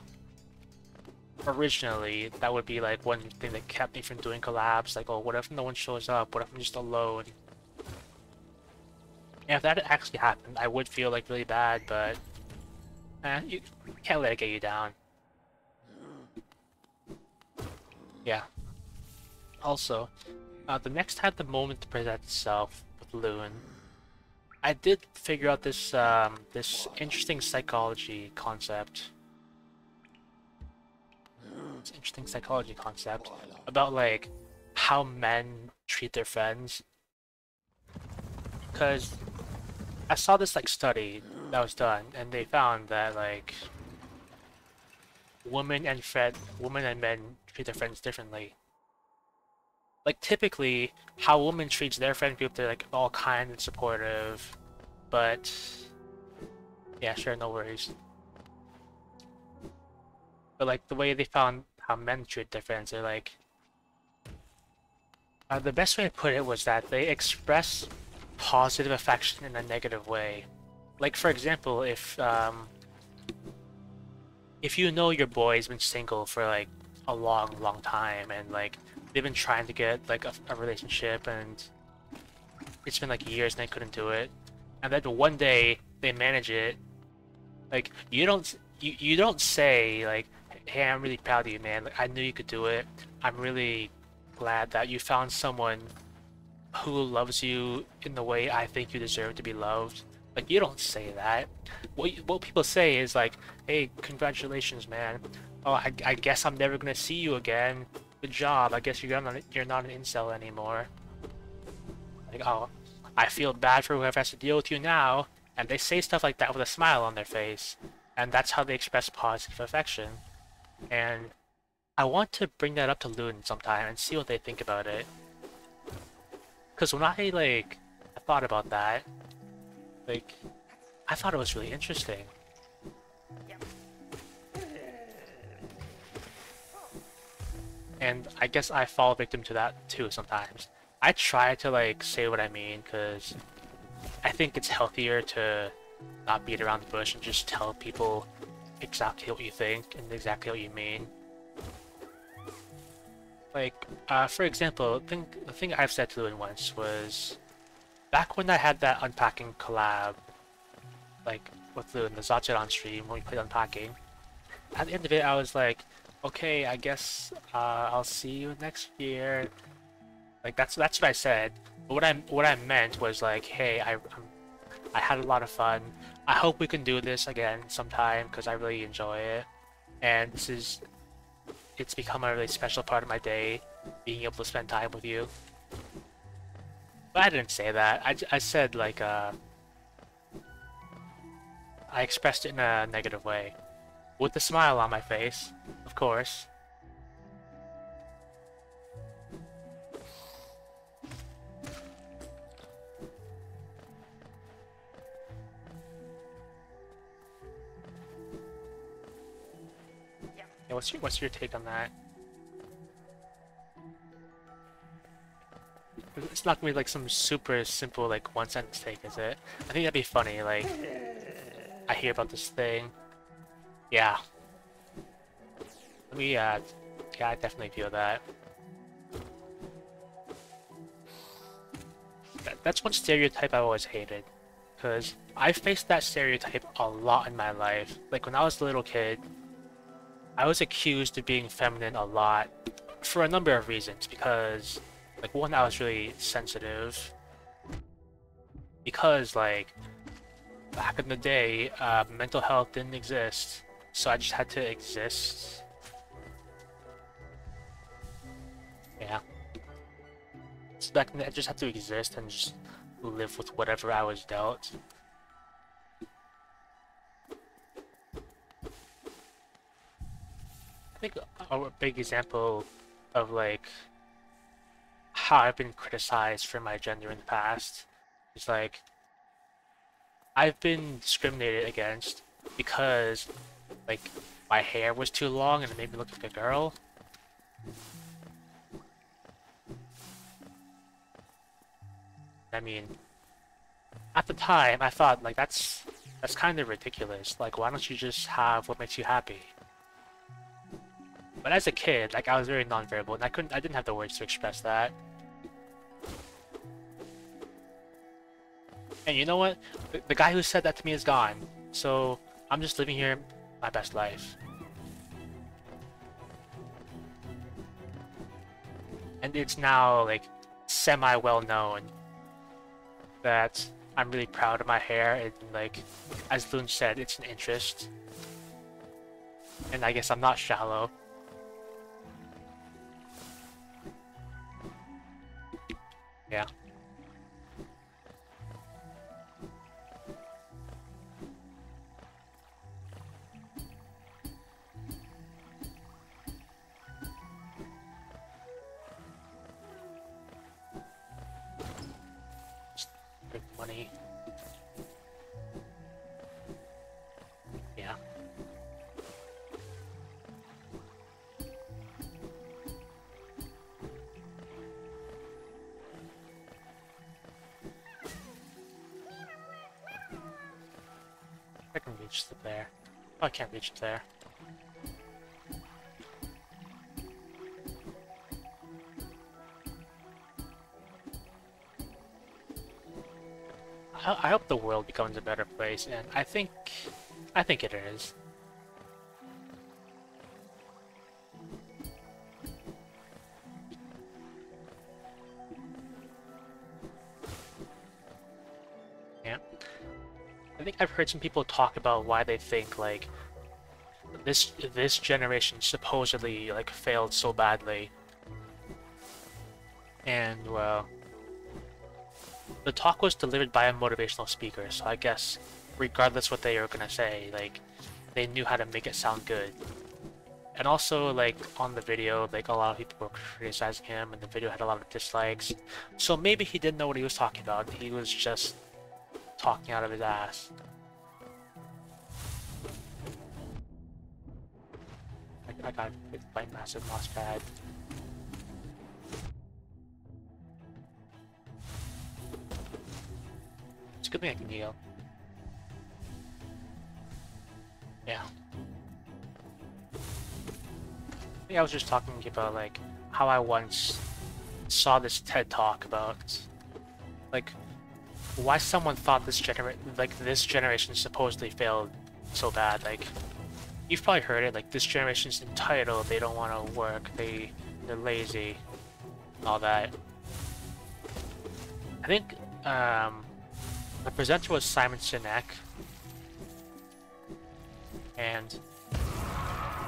originally that would be like one thing that kept me from doing collabs, like, oh, what if no one shows up? What if I'm just alone? And if that had actually happened, I would feel like really bad, but you can't let it get you down. Yeah. Also, the next time the moment presents itself with Loon, I did figure out this this interesting psychology concept. This interesting psychology concept about like how men treat their friends. Because I saw this like study that was done, and they found that like women and men treat their friends differently. Like typically, how a woman treats their friend group, they're like all kind and supportive, but yeah, sure, no worries. But like the way they found how men treat their friends, they're like, the best way to put it was that they express positive affection in a negative way. Like for example, if you know your boy's been single for like a long time and like they've been trying to get like a relationship and it's been like years and they couldn't do it, and then one day they manage it, like you don't say like, hey, I'm really proud of you, man, like I knew you could do it, I'm really glad that you found someone who loves you in the way I think you deserve to be loved. Like you don't say that. What people say is like, hey, congratulations, man. Oh, I guess I'm never gonna see you again. Good job. I guess you're not an incel anymore. Like, oh, I feel bad for whoever has to deal with you now. And they say stuff like that with a smile on their face. And that's how they express positive affection. And I want to bring that up to Loon sometime and see what they think about it. Because when I thought about that, like, I thought it was really interesting. And I guess I fall victim to that too sometimes. I try to like say what I mean because I think it's healthier to not beat around the bush and just tell people exactly what you think and exactly what you mean. Like, for example, the thing I've said to Lewin once was back when I had that unpacking collab, like with Lewin, the Zachiran stream when we played unpacking. At the end of it, I was like, okay, I guess I'll see you next year. Like that's what I said. But what I meant was like, hey, I had a lot of fun. I hope we can do this again sometime because I really enjoy it. And it's become a really special part of my day, being able to spend time with you. But I didn't say that. I said like I expressed it in a negative way. With a smile on my face, of course. Yeah, what's your take on that? It's not gonna be like some super simple like one sentence take, is it? I think that'd be funny. Like, I hear about this thing. Yeah. Let me. Yeah, I definitely feel that. That's one stereotype I always hated, because I faced that stereotype a lot in my life. Like when I was a little kid, I was accused of being feminine a lot for a number of reasons. Because, like, one, I was really sensitive. Because, like, back in the day, mental health didn't exist, so I just had to exist. Yeah. So back then, I just had to exist and just live with whatever I was dealt. I think a big example of, like, how I've been criticized for my gender in the past is, like, I've been discriminated against because, like, my hair was too long and it made me look like a girl. I mean, at the time, I thought, like, that's kind of ridiculous. Like, why don't you just have what makes you happy? But as a kid, like, I was very nonverbal, and I didn't have the words to express that. And you know what? The guy who said that to me is gone, so I'm just living here my best life. And it's now, like, semi-well known that I'm really proud of my hair, and, like, as Loon said, it's an interest. And I guess I'm not shallow. Yeah. Big money. Yeah. I can reach it there. Oh, I can't reach it there. I hope the world becomes a better place, and I think it is. Yeah. I think I've heard some people talk about why they think, like, this generation supposedly, like, failed so badly. And, well, the talk was delivered by a motivational speaker, so I guess regardless what they were gonna say, like, they knew how to make it sound good. And also, like, on the video, like, a lot of people were criticizing him, and the video had a lot of dislikes. So maybe he didn't know what he was talking about. He was just talking out of his ass. I got hit by a massive mouse pad. It's a good thing I can heal. Yeah. I think I was just talking about, like, how I once saw this TED Talk about, like, why someone thought this generation supposedly failed so bad. Like, you've probably heard it, like, this generation's entitled, they don't want to work, they're lazy, all that. I think, the presenter was Simon Sinek, and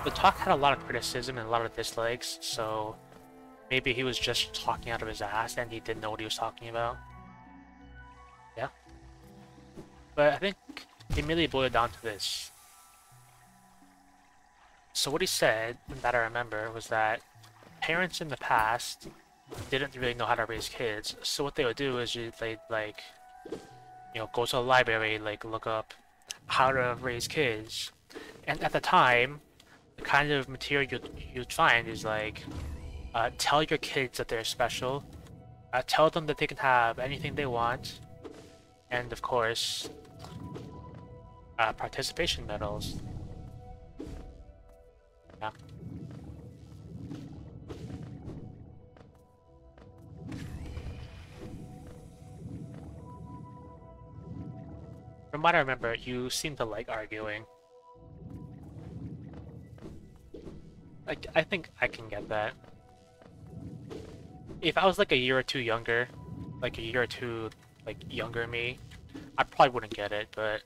the talk had a lot of criticism and a lot of dislikes, so maybe he was just talking out of his ass and he didn't know what he was talking about. Yeah. But I think it really boiled down to this. So what he said, that I remember, was that parents in the past didn't really know how to raise kids, so what they would do is they'd, like, you know, go to the library, like, look up how to raise kids. And at the time, the kind of material you'd find is, like, tell your kids that they're special, Tell them that they can have anything they want, and of course, participation medals. Yeah. From what I remember, you seem to like arguing. I think I can get that. If I was like a year or two younger, like a year or two like younger me, I probably wouldn't get it, but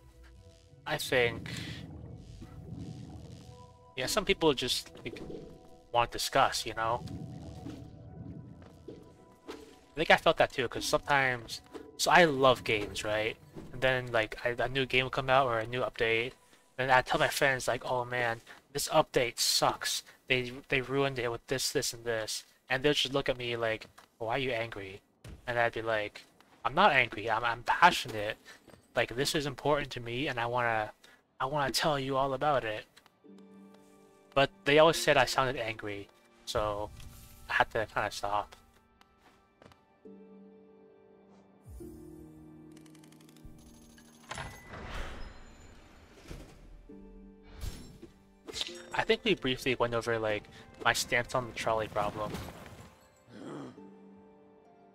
I think, yeah, some people just like, want to discuss, you know? I think I felt that too, because sometimes, so I love games, right? And then like a new game will come out or a new update, and I tell my friends like, oh man, this update sucks. They ruined it with this, this, and this. And they'll just look at me like, why are you angry? And I'd be like, I'm not angry, I'm passionate. Like this is important to me and I wanna tell you all about it. But they always said I sounded angry, so I had to kinda stop. I think we briefly went over like my stance on the trolley problem.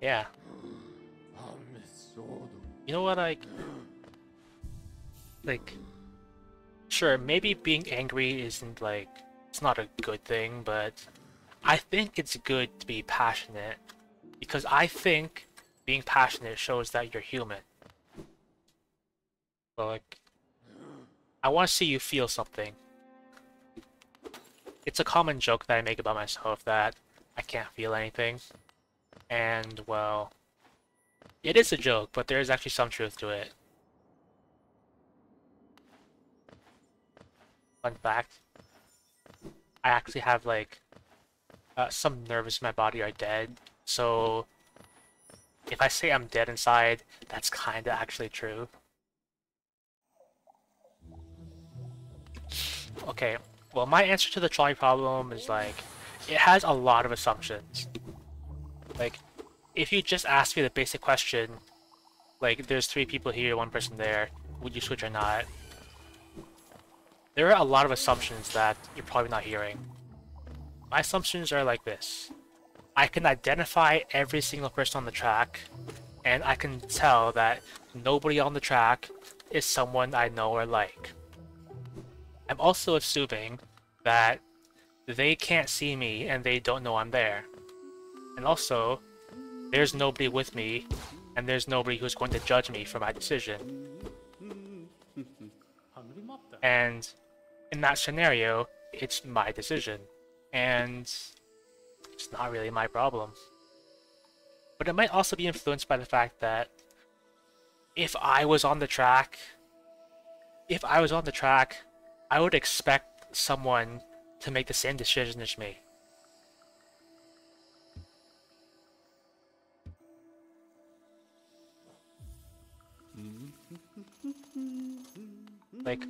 Yeah. You know what, like, sure, maybe being angry isn't like, it's not a good thing, but I think it's good to be passionate, because I think being passionate shows that you're human. So like, I want to see you feel something. It's a common joke that I make about myself that I can't feel anything. And, well, it is a joke, but there is actually some truth to it. Fun fact, I actually have, like, some nerves in my body are dead, so if I say I'm dead inside, that's kinda actually true. Okay, well, my answer to the trolley problem is, like, it has a lot of assumptions. Like, if you just ask me the basic question, like, there's 3 people here, 1 person there, would you switch or not? There are a lot of assumptions that you're probably not hearing. My assumptions are like this. I can identify every single person on the track, and I can tell that nobody on the track is someone I know or like. I'm also assuming that they can't see me and they don't know I'm there. And also, there's nobody with me, and there's nobody who's going to judge me for my decision. And in that scenario, it's my decision, and it's not really my problem. But it might also be influenced by the fact that if I was on the track, I would expect someone to make the same decision as me. Like,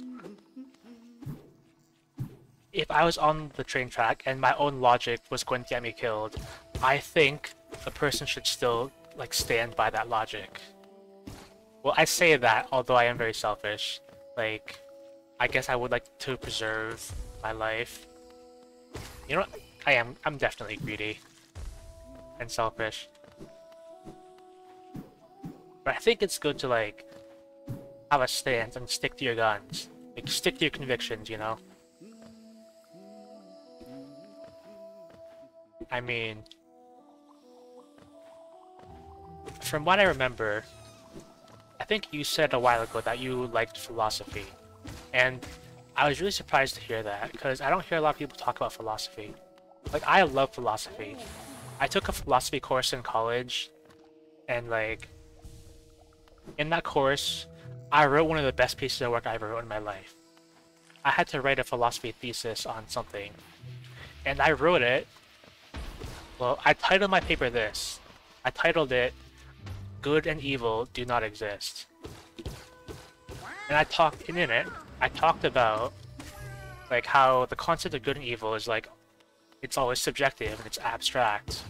if I was on the train track and my own logic was going to get me killed, I think the person should still, like, stand by that logic. Well, I say that, although I am very selfish. Like, I guess I would like to preserve my life. You know what? I'm definitely greedy. And selfish. But I think it's good to, like, have a stance and stick to your guns. Like, stick to your convictions, you know? I mean, from what I remember, I think you said a while ago that you liked philosophy. And I was really surprised to hear that, because I don't hear a lot of people talk about philosophy. Like, I love philosophy. I took a philosophy course in college, and, like, in that course, I wrote one of the best pieces of work I ever wrote in my life. I had to write a philosophy thesis on something, and I wrote it. Well, I titled my paper this. I titled it, Good and Evil Do Not Exist. And I talked about, like, how the concept of good and evil is, like, it's always subjective and it's abstract.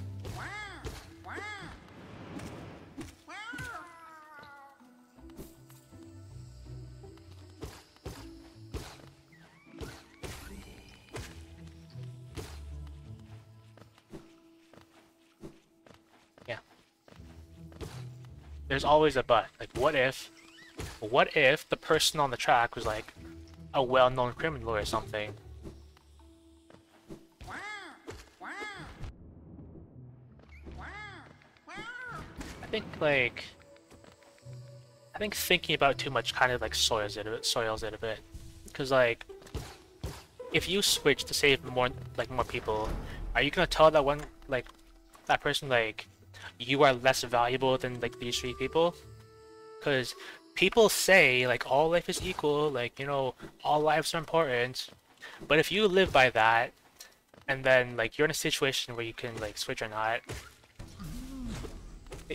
there's always a but. Like, what if the person on the track was like a well-known criminal or something? I think thinking about it too much kind of like soils it a bit. Because like, if you switch to save more people, are you gonna tell that that person like you are less valuable than like these 3 people? Because people say like all life is equal, like, you know, all lives are important. But if you live by that, and then like you're in a situation where you can like switch or not,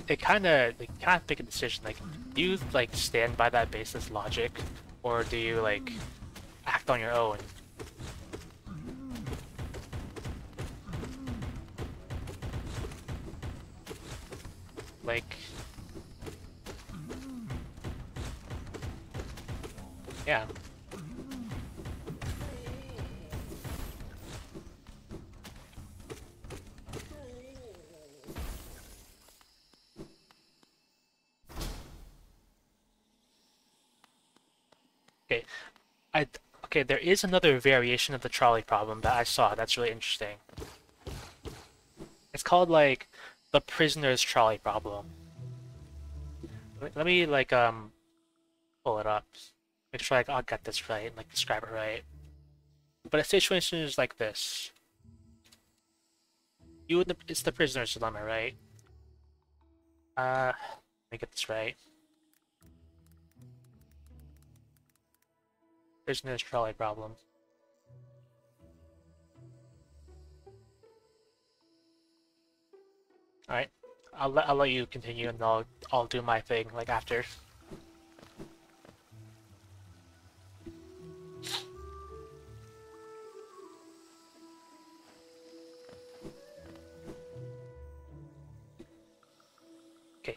they kind of make a decision. Like, do you like stand by that baseless logic, or do you like act on your own? Like, yeah. Okay, okay, there is another variation of the trolley problem that I saw that's really interesting. It's called like the prisoner's trolley problem. Let me like pull it up. Make sure I'll get this right and like describe it right. But a situation is like this. It's the prisoner's dilemma, right? Let me get this right. Prisoner's trolley problem. Alright. I'll let you continue and I'll do my thing like after. Okay.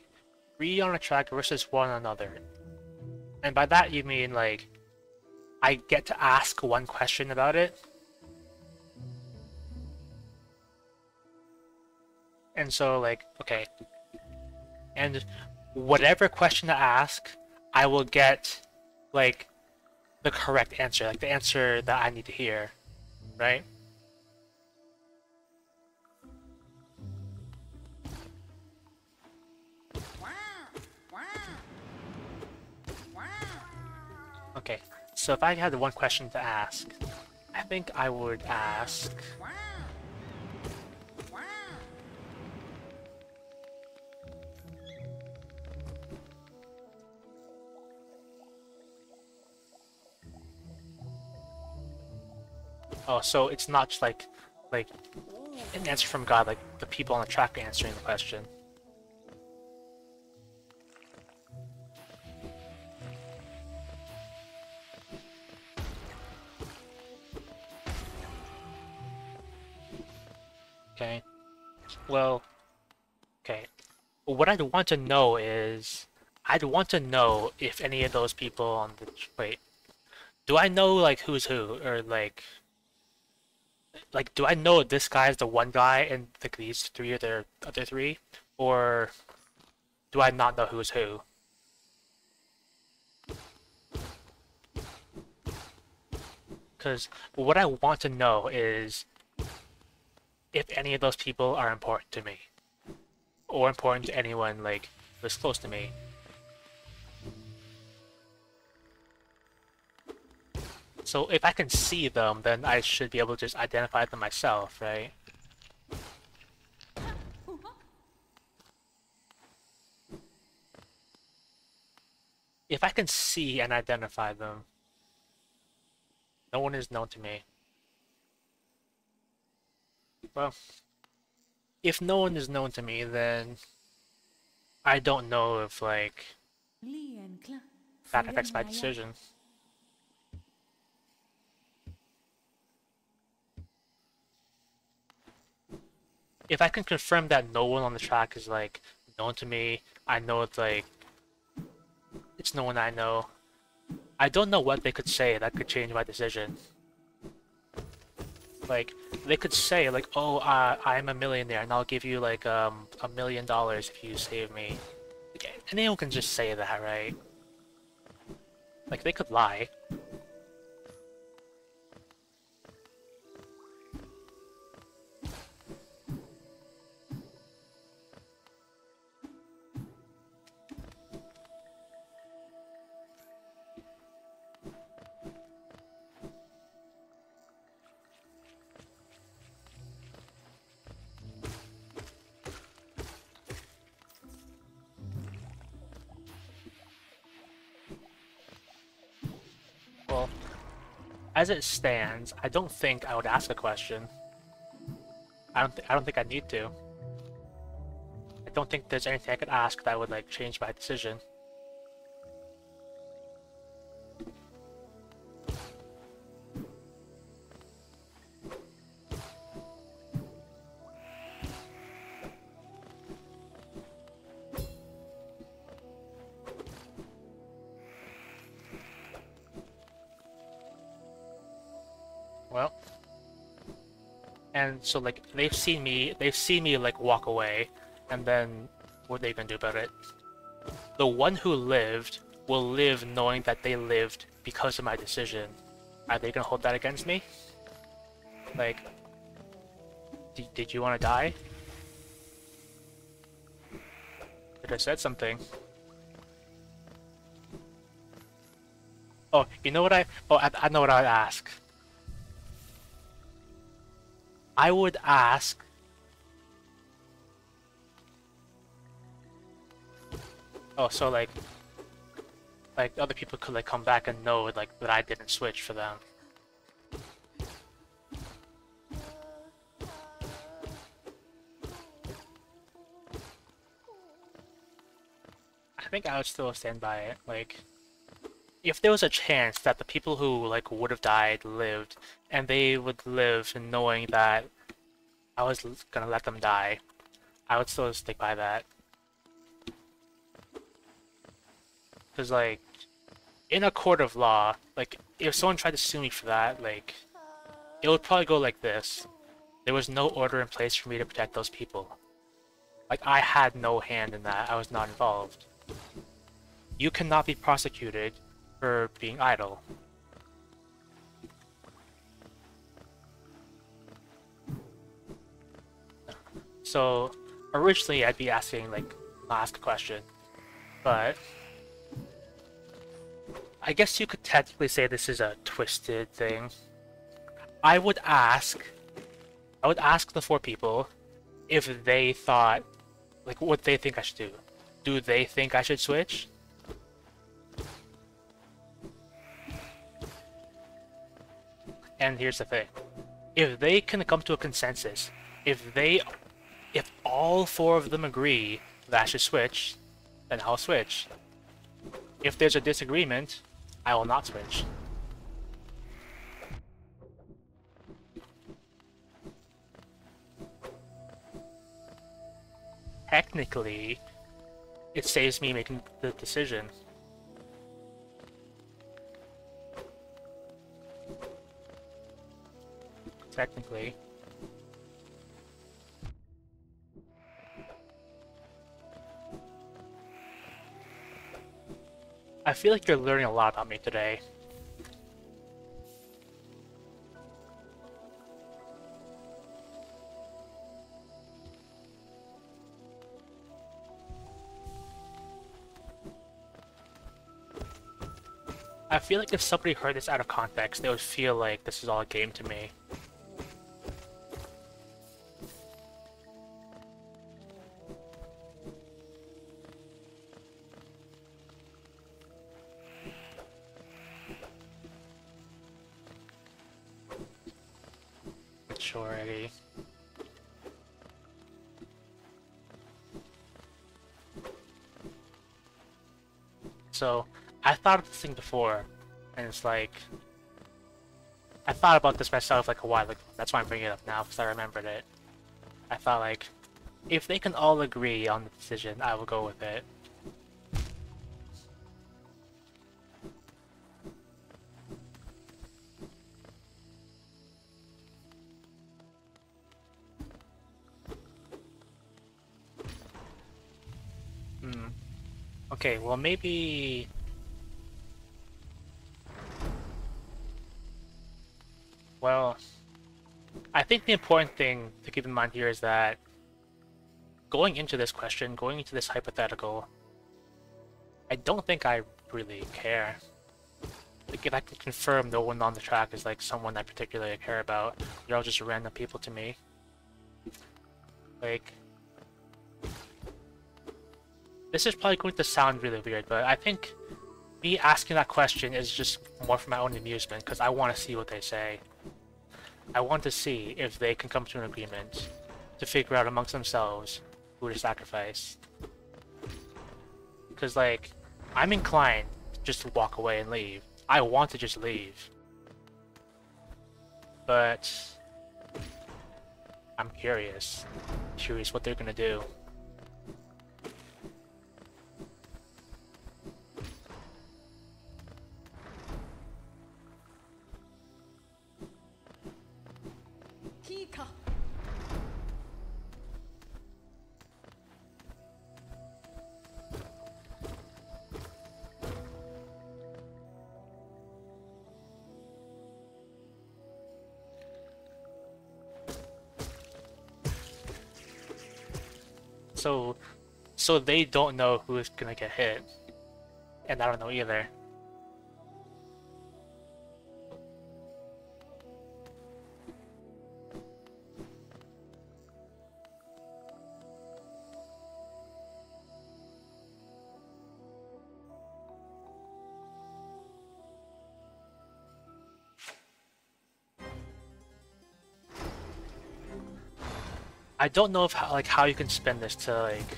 3 on a track versus 1 on another. And by that you mean like I get to ask 1 question about it. And so like, okay. And whatever question I ask, I will get like the correct answer, like the answer that I need to hear, right? Okay, so if I had 1 question to ask, I think I would ask... Oh, so it's not just like an answer from God, like the people on the track are answering the question. Okay. Well, okay. What I'd want to know is, I'd want to know if any of those people on the... Wait. Do I know, like, who's who? Or, like, do I know this guy's the one guy and like these 3 are the other 3? Or do I not know who's who? Because what I want to know is if any of those people are important to me. Or important to anyone, like, who's close to me. So if I can see them, then I should be able to just identify them myself, right? If I can see and identify them, no one is known to me. Well, if no one is known to me, then I don't know if, like, that affects my decision. If I can confirm that no one on the track is, like, known to me, I know it's, like, it's no one I know. I don't know what they could say that could change my decision. Like, they could say, like, oh, I'm a millionaire and I'll give you, like, $1 million if you save me. anyone can just say that, right? Like, they could lie. Well, as it stands, I don't think I would ask a question. I don't think I need to. I don't think there's anything I could ask that would like change my decision. Well, and so like they've seen me like walk away, and then what are they gonna do about it? The one who lived will live knowing that they lived because of my decision. Are they gonna hold that against me? Like, did you want to die? Could have said something. Oh, you know what I know what I'd ask. I would ask. Oh, so like other people could like come back and know like that I didn't switch for them. I think I would still stand by it. Like, if there was a chance that the people who like would have died lived, and they would live knowing that I was gonna let them die, I would still stick by that. Because like, in a court of law, like if someone tried to sue me for that, like it would probably go like this. There was no order in place for me to protect those people. Like I had no hand in that. I was not involved. You cannot be prosecuted for being idle. So originally I'd be asking like ask a question, but I guess you could technically say this is a twisted thing. I would ask the four people if they thought, like, what they think I should do. Do they think I should switch? And here's the thing. If they can come to a consensus, if all four of them agree that I should switch, then I'll switch. If there's a disagreement, I will not switch. Technically, it saves me making the decision. Technically. I feel like you're learning a lot about me today. I feel like if somebody heard this out of context, they would feel like this is all a game to me. Maturity. So, I thought of this thing before, and it's like... I thought about this myself like a while ago. That's why I'm bringing it up now, because I remembered it. I thought like, if they can all agree on the decision, I will go with it. Okay, well maybe... Well, I think the important thing to keep in mind here is that going into this question, going into this hypothetical, I don't think I really care. Like, if I can confirm no one on the track is like someone I particularly care about, you're all just random people to me. Like, this is probably going to sound really weird, but I think me asking that question is just more for my own amusement, because I want to see what they say. I want to see if they can come to an agreement to figure out amongst themselves who to sacrifice. Because, like, I'm inclined just to walk away and leave. I want to just leave. But I'm curious. Curious what they're gonna do. So they don't know who is gonna get hit, and I don't know either. I don't know if how you can spin this to like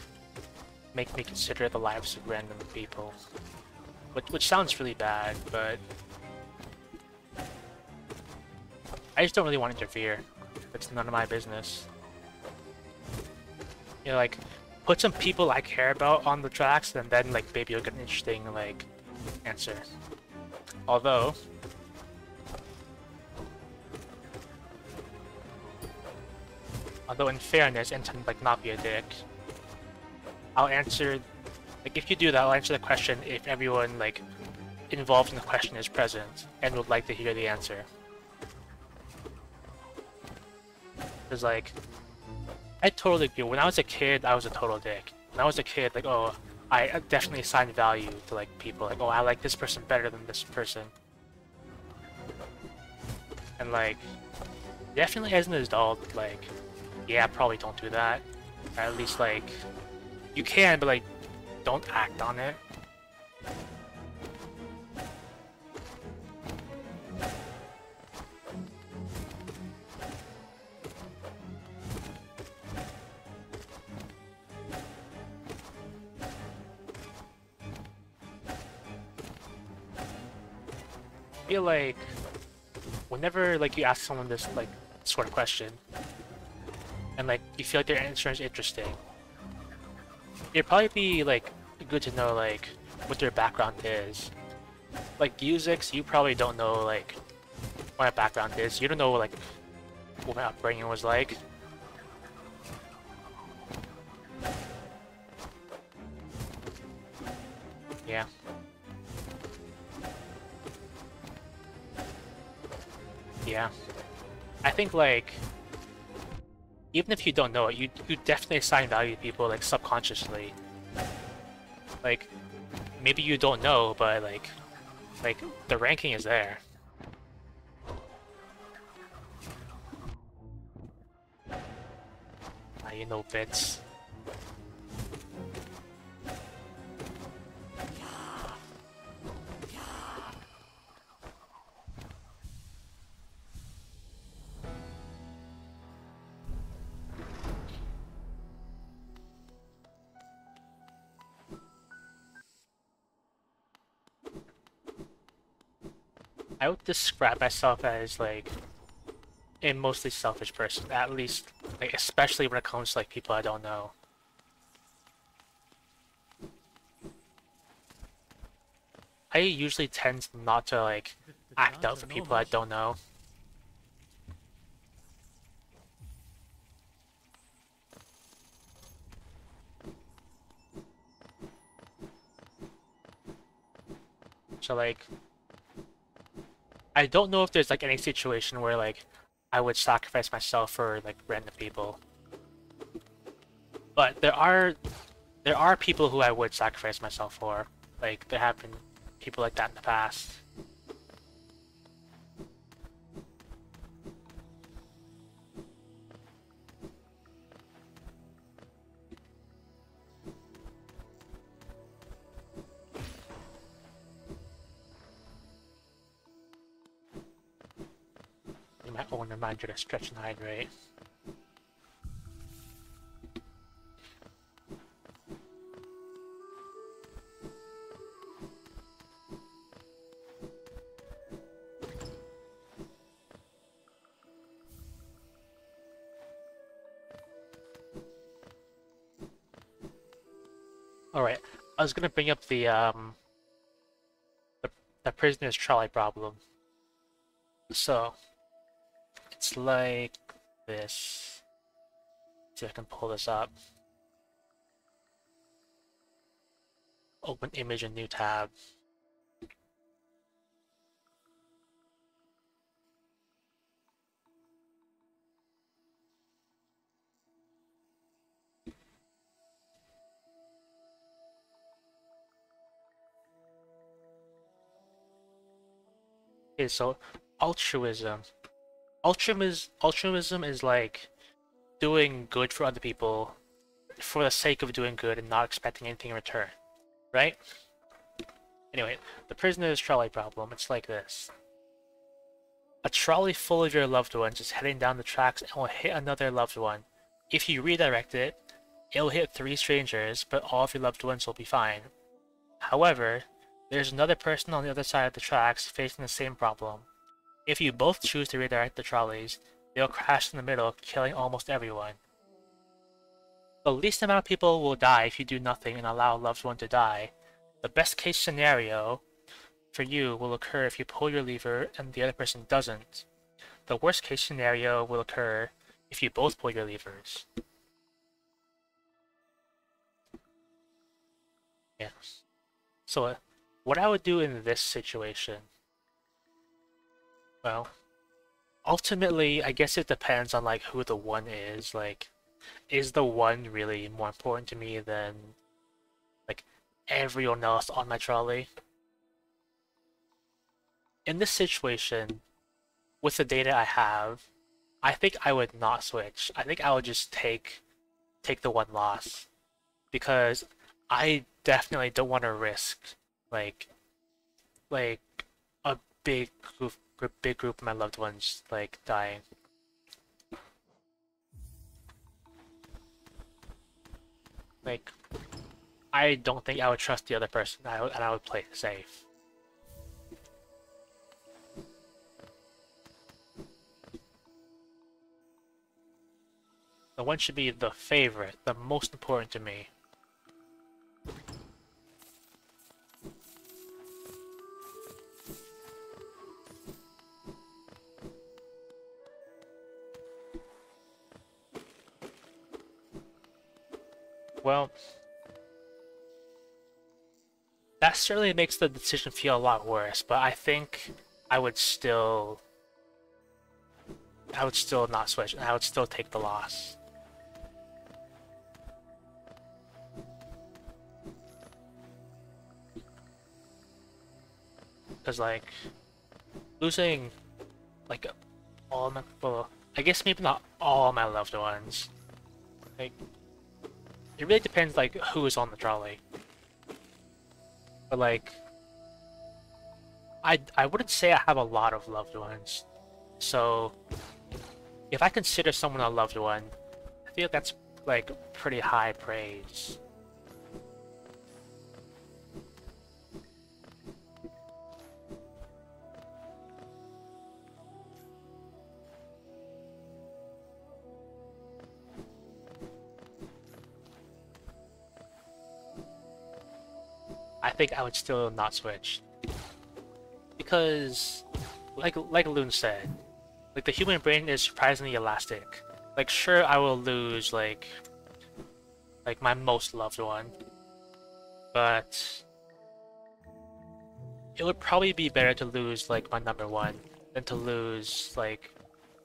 make me consider the lives of random people, which sounds really bad, but I just don't really want to interfere. It's none of my business. You know, like put some people I care about on the tracks, and then like maybe you'll get an interesting like answer. Although. Although in fairness, and to like not be a dick, I'll answer, like if you do that, I'll answer the question if everyone like involved in the question is present and would like to hear the answer. Because like, I totally agree. When I was a kid, I was a total dick. When I was a kid, like, oh, I definitely assigned value to like people. Like, oh, I like this person better than this person. And like, definitely as an adult, like, yeah, probably don't do that. Or at least like, you can, but like, don't act on it. I feel like whenever like you ask someone this like sort of question, and like you feel like their answer is interesting, it'd probably be like good to know like what their background is. Like Yuzix, you probably don't know like what my background is. You don't know like what my upbringing was like. Yeah. Yeah. I think like even if you don't know it, you definitely assign value to people like subconsciously. Like maybe you don't know, but like the ranking is there. You know bits. I would describe myself as like a mostly selfish person, at least like especially when it comes to like people I don't know. I usually tend not to like act out for people I don't know. So like, I don't know if there's like any situation where like I would sacrifice myself for like random people. But there are people who I would sacrifice myself for. Like there have been people like that in the past. You might want to remind you to stretch and hydrate. Alright, I was gonna bring up the prisoner's trolley problem. So it's like this. Let's see if I can pull this up. Open image in new tab. Okay, so altruism. Altruism is like doing good for other people for the sake of doing good and not expecting anything in return, right? Anyway, the prisoner's trolley problem, it's like this. A trolley full of your loved ones is heading down the tracks and will hit another loved one. If you redirect it, it'll hit 3 strangers, but all of your loved ones will be fine. However, there's another person on the other side of the tracks facing the same problem. If you both choose to redirect the trolleys, they'll crash in the middle, killing almost everyone. The least amount of people will die if you do nothing and allow a loved one to die. The best case scenario for you will occur if you pull your lever and the other person doesn't. The worst case scenario will occur if you both pull your levers. Yeah. So, what I would do in this situation? Well, ultimately, I guess it depends on like who the one is. Like, is the one really more important to me than like everyone else on my trolley? In this situation, with the data I have, I think I would not switch. I think I would just take the one loss because I definitely don't want to risk like like a big group of my loved ones like dying. Like I don't think I would trust the other person. And I would play it safe. The one should be the favorite, the most important to me. Well, that certainly makes the decision feel a lot worse, but I think I would still not switch, and I would still take the loss. Because, like, losing, like, all my, well, I guess maybe not all my loved ones. Like, it really depends, like, who is on the trolley. But, like, I wouldn't say I have a lot of loved ones. So, if I consider someone a loved one, I feel that's, like, pretty high praise. I think I would still not switch. Because, like Loon said, like the human brain is surprisingly elastic. Like sure I will lose like my most loved one, but it would probably be better to lose like my number one than to lose like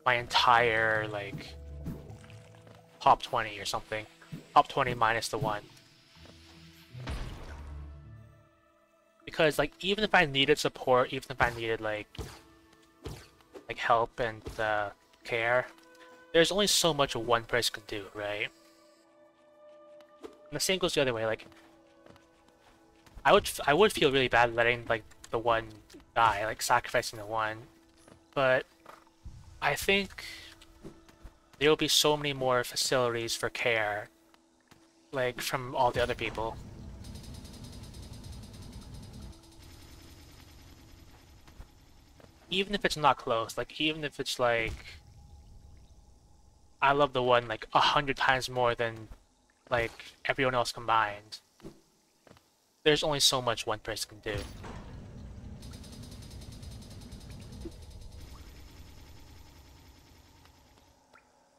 my entire like top 20 or something. Top 20 minus the one. Because like even if I needed support, even if I needed like help and care, there's only so much one person can do, right? And the same goes the other way. Like I would feel really bad letting like the one die, like sacrificing the one, but I think there will be so many more facilities for care, like from all the other people. Even if it's not close, like even if it's like I love the one like 100 times more than like everyone else combined. There's only so much one person can do.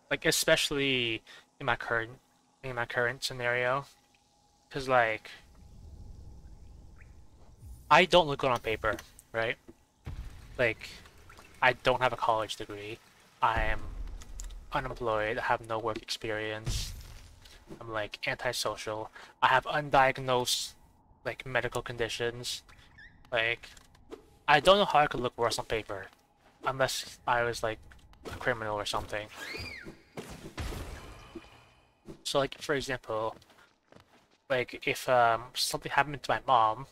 Like especially in my current scenario, because like I don't look good on paper, right? Like I don't have a college degree. I am unemployed. I have no work experience. I'm like antisocial. I have undiagnosed like medical conditions. Like I don't know how I could look worse on paper, unless I was like a criminal or something. So like for example, like if something happened to my mom,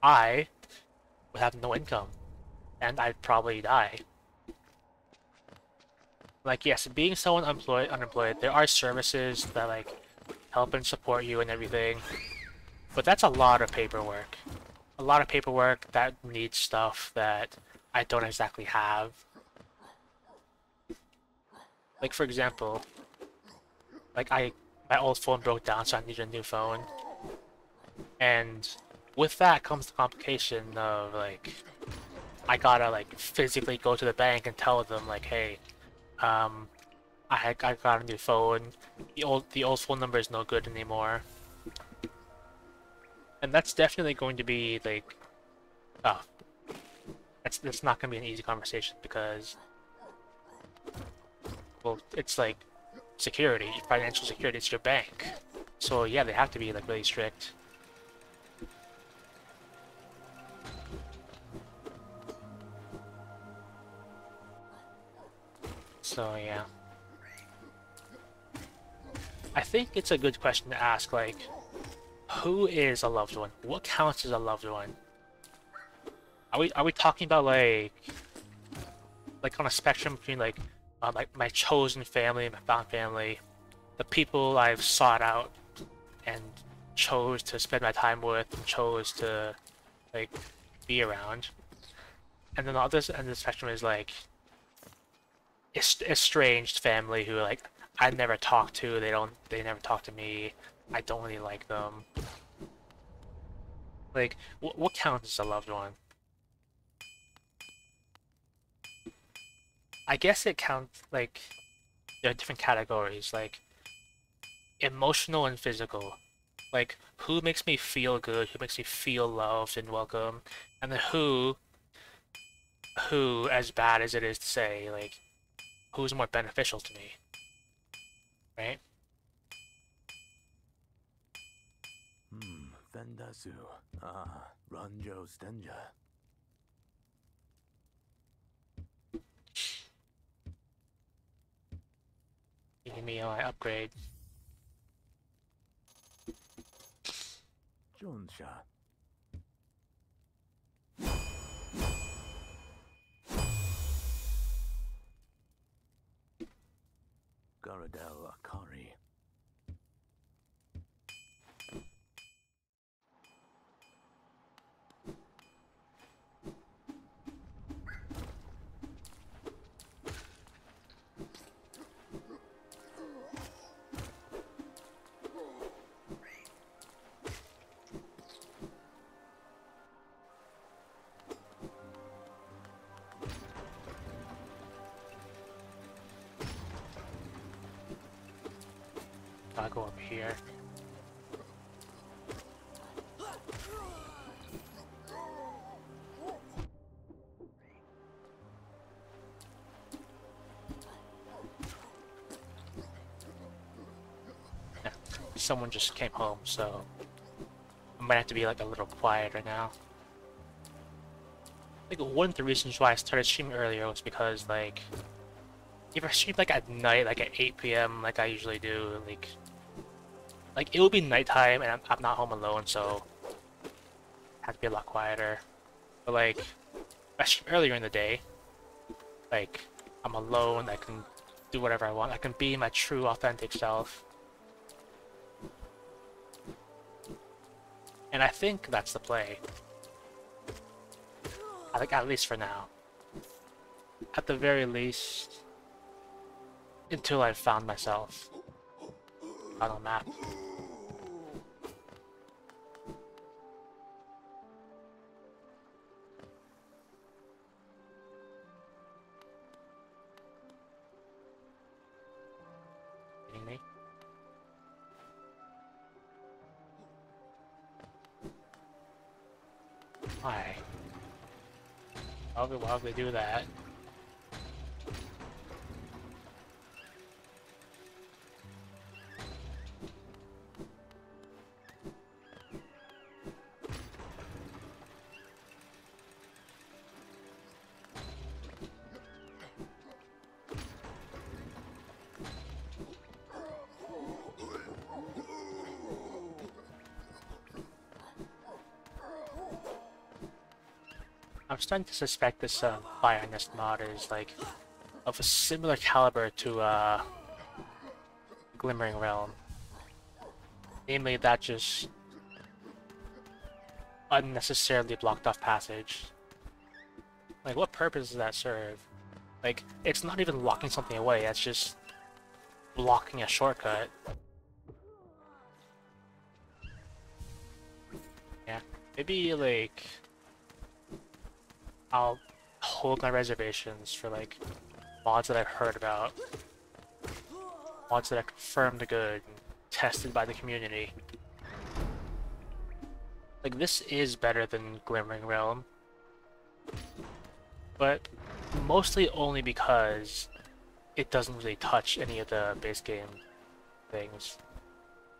I would have no income, and I'd probably die. Like yes, being someone unemployed, there are services that like help and support you and everything, but that's a lot of paperwork. A lot of paperwork that needs stuff that I don't exactly have. Like for example, like my old phone broke down, so I needed a new phone. And with that comes the complication of like I gotta like physically go to the bank and tell them like, hey, I got a new phone. The old phone number is no good anymore. And that's definitely going to be like, oh, that's not gonna be an easy conversation because, well, it's like security, financial security. It's your bank, so yeah, they have to be like really strict. So yeah, I think it's a good question to ask. Like, who is a loved one? What counts as a loved one? Are we talking about like on a spectrum between like my chosen family, my found family, the people I've sought out and chose to spend my time with and chose to like be around, and then the other end of the spectrum is like estranged family who like I never talk to, they never talk to me, I don't really like them. Like what counts as a loved one? I guess it counts like there are different categories like emotional and physical. Like who makes me feel good, who makes me feel loved and welcome, and then who, as bad as it is to say, like who's more beneficial to me, right? Vendasu. Ah, Ranjo Stenja. Give me my upgrade. Jonsha. Garadel Akari. I'll go up here. someone just came home, so I might have to be like a little quiet right now. I think one of the reasons why I started streaming earlier was because like if I stream like at night, like at 8 p.m. like I usually do, like it will be nighttime and I'm not home alone, so I have to be a lot quieter. But like if I stream earlier in the day, like I'm alone, I can do whatever I want, I can be my true authentic self. And I think that's the play. I think at least for now. At the very least, until I found myself on a map. Kidding me? Why? Why would they do that? I'm starting to suspect this Fyrenest mod is like of a similar caliber to Glimmering Realm. Namely that just unnecessarily blocked off passage. Like what purpose does that serve? Like it's not even locking something away, it's just blocking a shortcut. Yeah, maybe like I'll hold my reservations for like mods that I've heard about, mods that are confirmed good and tested by the community. Like this is better than Glimmering Realm, but mostly only because it doesn't really touch any of the base game things.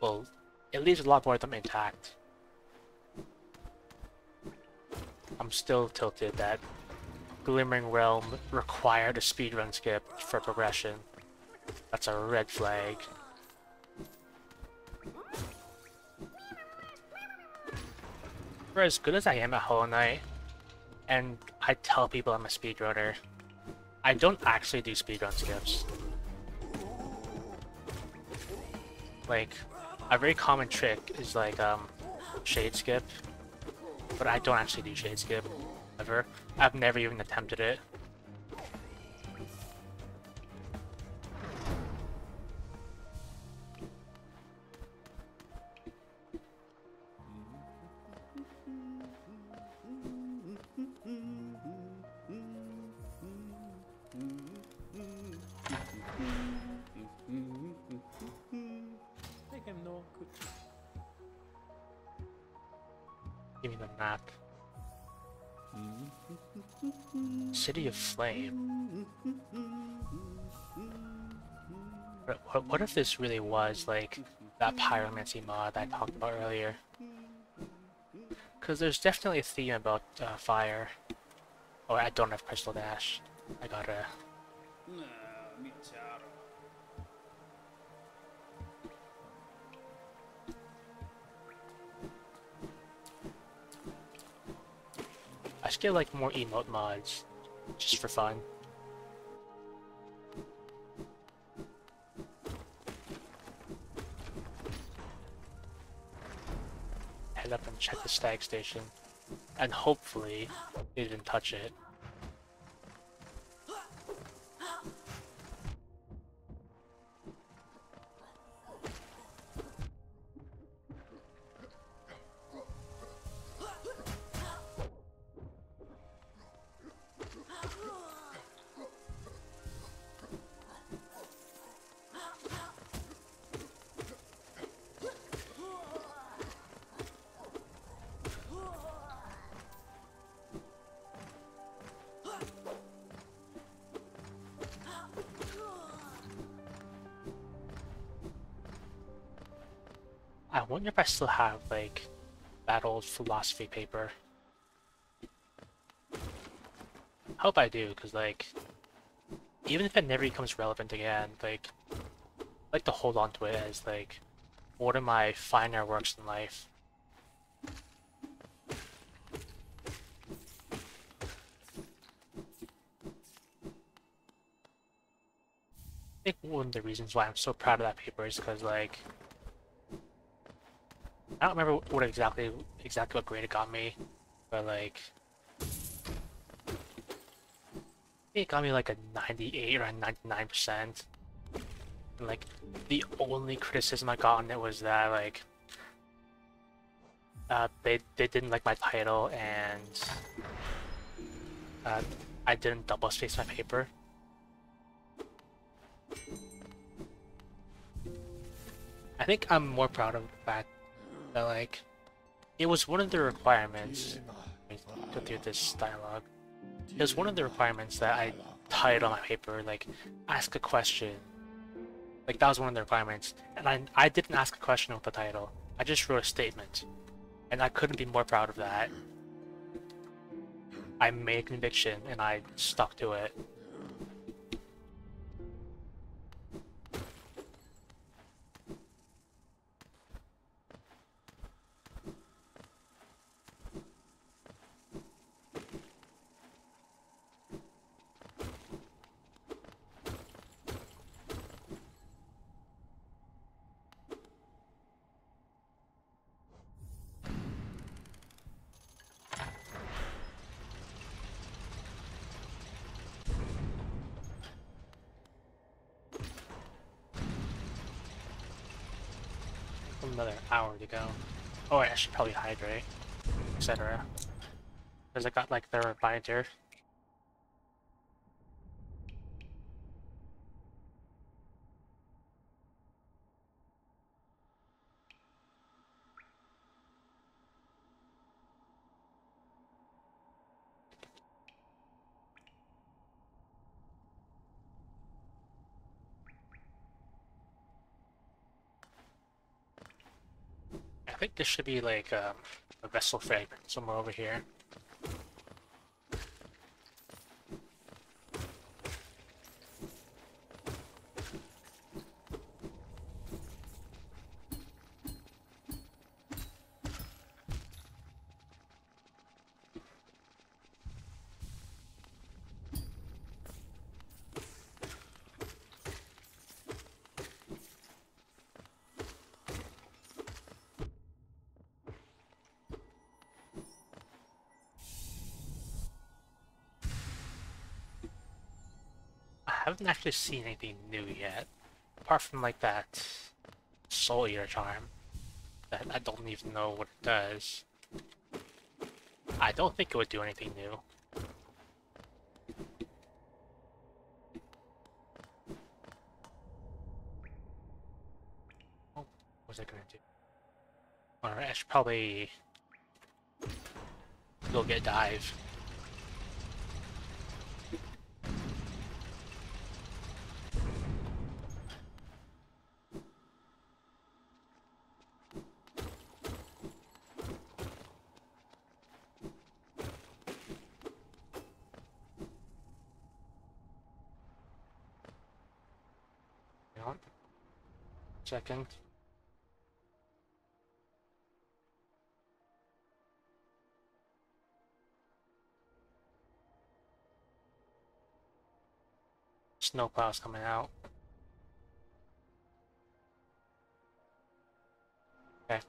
Well, it leaves a lot more of them intact. I'm still tilted that Glimmering Realm required a speedrun skip for progression. That's a red flag. For as good as I am at Hollow Knight, and I tell people I'm a speedrunner, I don't actually do speedrun skips. Like, a very common trick is like, shade skip. But I don't actually do shade skip, ever. I've never even attempted it. Give me the map. City of Flame. What if this really was like that pyromancy mod I talked about earlier? Because there's definitely a theme about fire. Oh, I don't have Crystal Dash. I gotta... I should get like more emote mods, just for fun. Head up and check the stag station, and hopefully they didn't touch it. I wonder if I still have, like, that old philosophy paper. I hope I do, because, like, even if it never becomes relevant again, like, I like to hold on to it as, like, one of my finer works in life. I think one of the reasons why I'm so proud of that paper is because, like, I don't remember what exactly what grade it got me, but, like, I think it got me like a 98 or a 99%. And, like, the only criticism I got on it was that, like, they didn't like my title, and I didn't double space my paper. I think I'm more proud of the fact that, like, it was one of the requirements. Let me go through this dialogue. It was one of the requirements that I title on my paper, like, ask a question. Like, that was one of the requirements. And I didn't ask a question with the title. I just wrote a statement. And I couldn't be more proud of that. I made a conviction, and I stuck to it. Another hour to go. Oh, I should probably hydrate, etc. Because I got, like, the reminder. I think this should be, like, a vessel fragment somewhere over here. I haven't actually seen anything new yet, apart from, like, that Soul Eater charm that I don't even know what it does. I don't think it would do anything new. Oh, what was I gonna do? Alright, I should probably go get dive. Hang on. Second. Snowplow's coming out. Okay.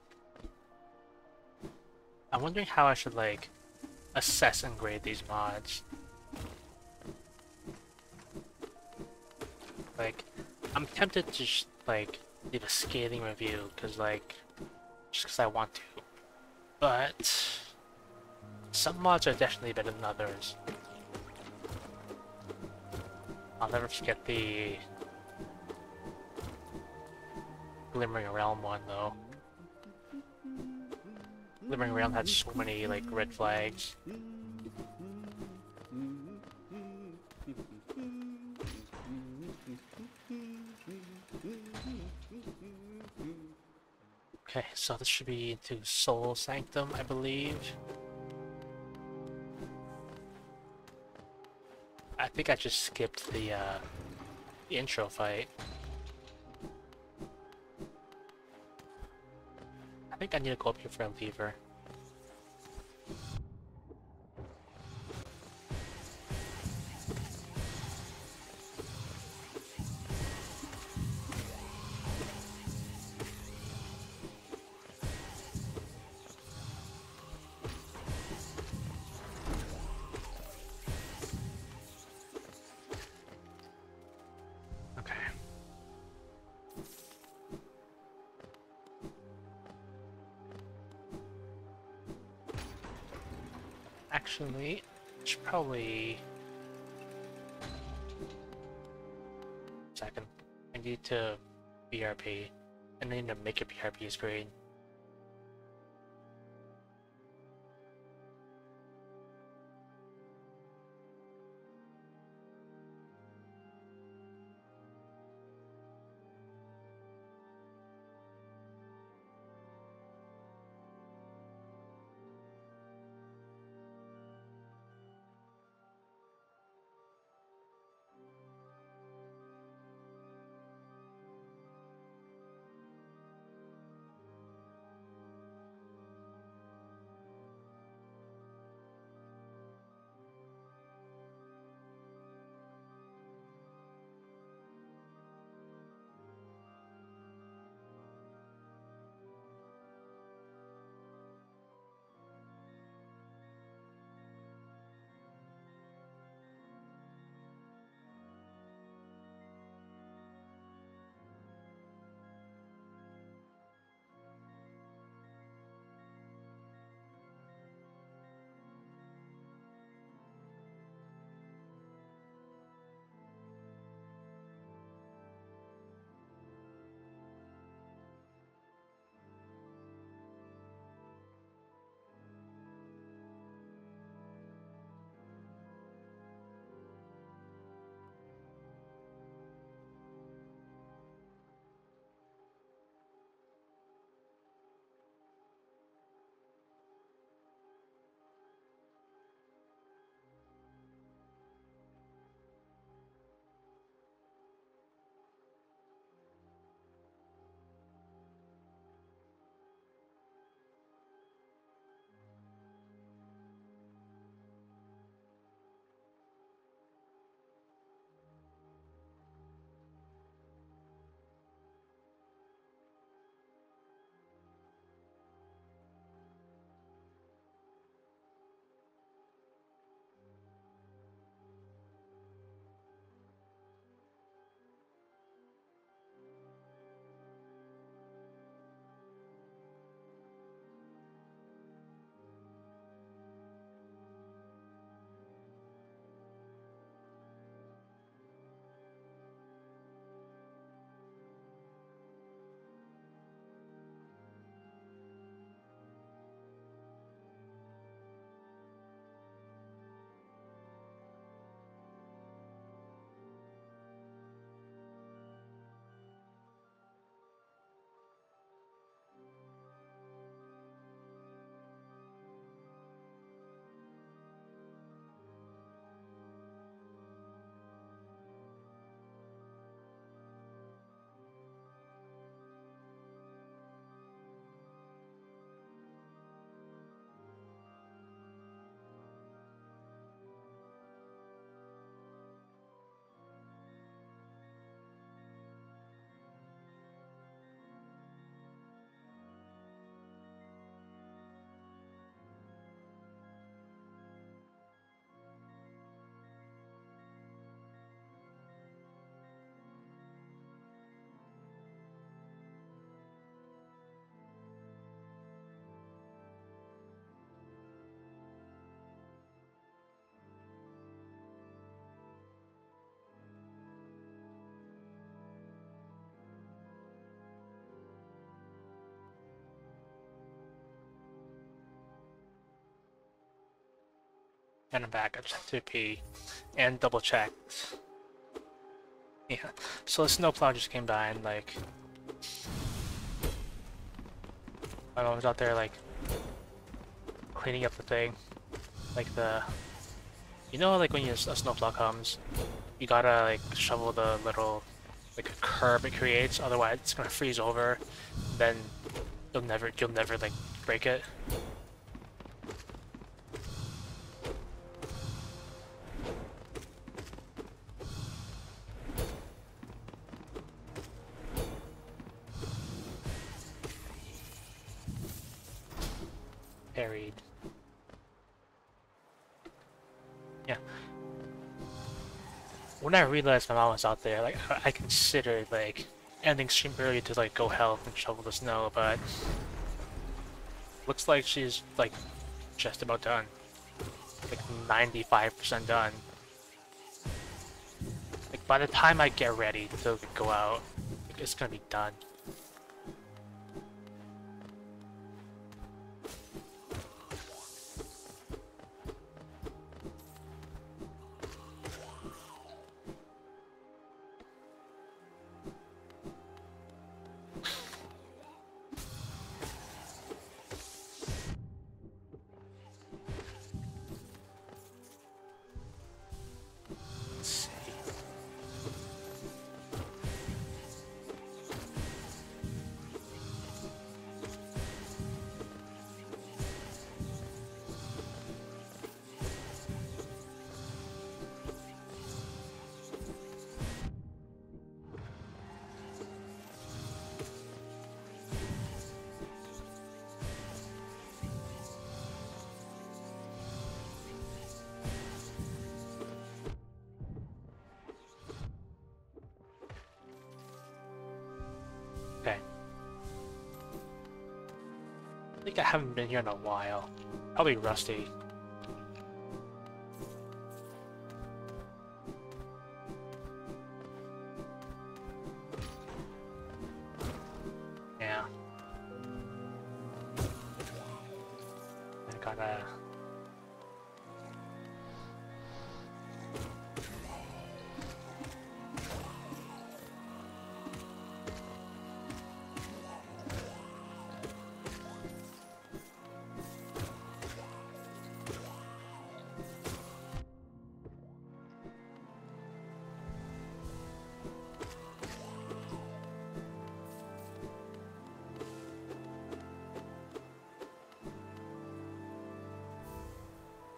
I'm wondering how I should, like, assess and grade these mods. Like, I'm tempted to just, like, leave a scathing review, because, like, just because I want to. But some mods are definitely better than others. I'll never forget the Glimmering Realm one, though. Glimmering Realm had so many, like, red flags. Okay, so this should be into Soul Sanctum, I believe. I think I just skipped the intro fight. I think I need to go up here for a lever. Actually, I should probably... Second. I need to BRP. I need to make a BRP screen. And I'm back. I just have to pee and double checked. Yeah. So the snowplow just came by and like My mom's out there like cleaning up the thing, like the, you know, like when a snowplow comes, you gotta like shovel the little like a curb it creates, otherwise it's gonna freeze over, then you'll never like break it. Parried. Yeah. When I realized my mom was out there, like I considered like ending stream early to like go help and shovel the snow, but looks like she's like just about done. Like 95% done. Like by the time I get ready to go out, like, it's gonna be done. Okay. I think I haven't been here in a while. Probably rusty. Yeah. I gotta...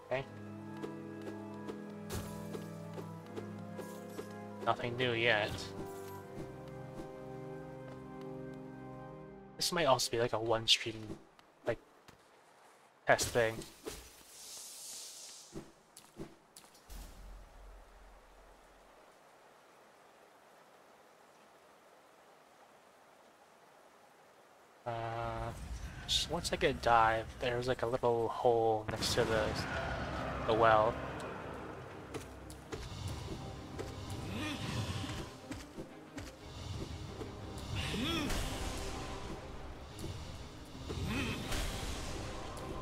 Okay. Nothing new yet. This might also be like a one stream, like, test thing. So once I get dive, there's like a little hole next to the well.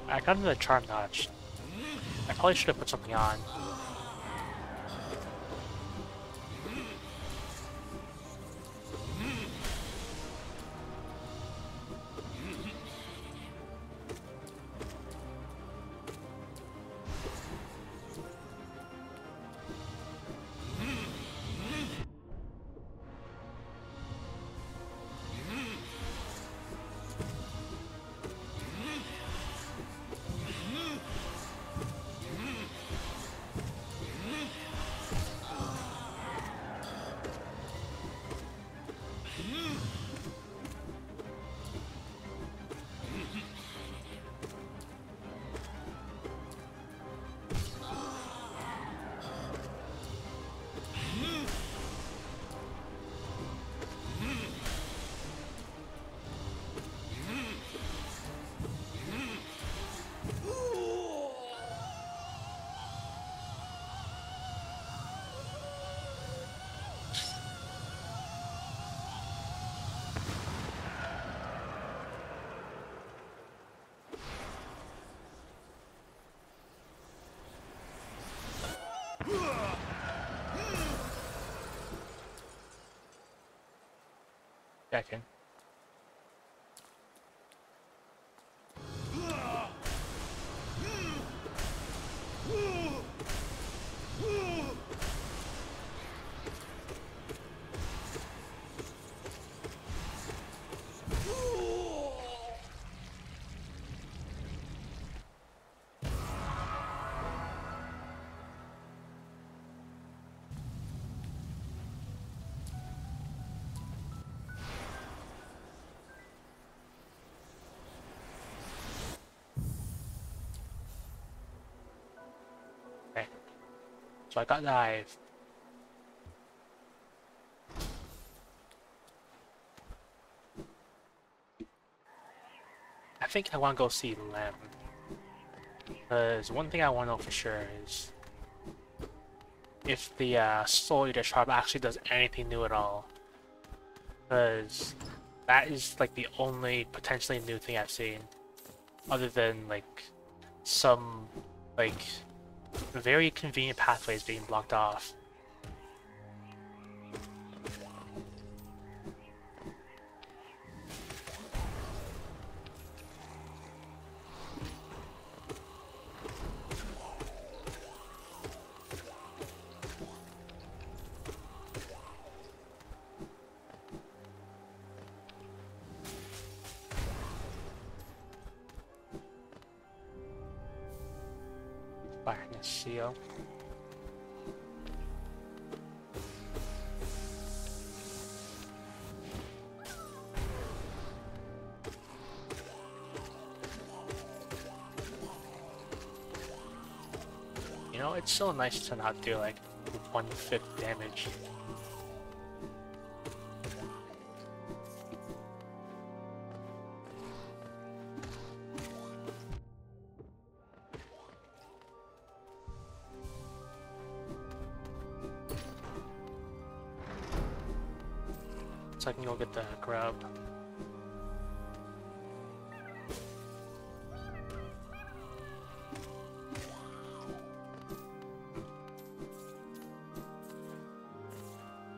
I got another charm notch. I probably should have put something on. Checking. So I got dive. I think I want to go see Lem. Because one thing I want to know for sure is if the Soul Eater Sharp actually does anything new at all. Because that is like the only potentially new thing I've seen. Other than like some like very convenient pathways being blocked off. Fyrenest seal. You know, it's so nice to not do like 1/5 damage. So I can go get the grub.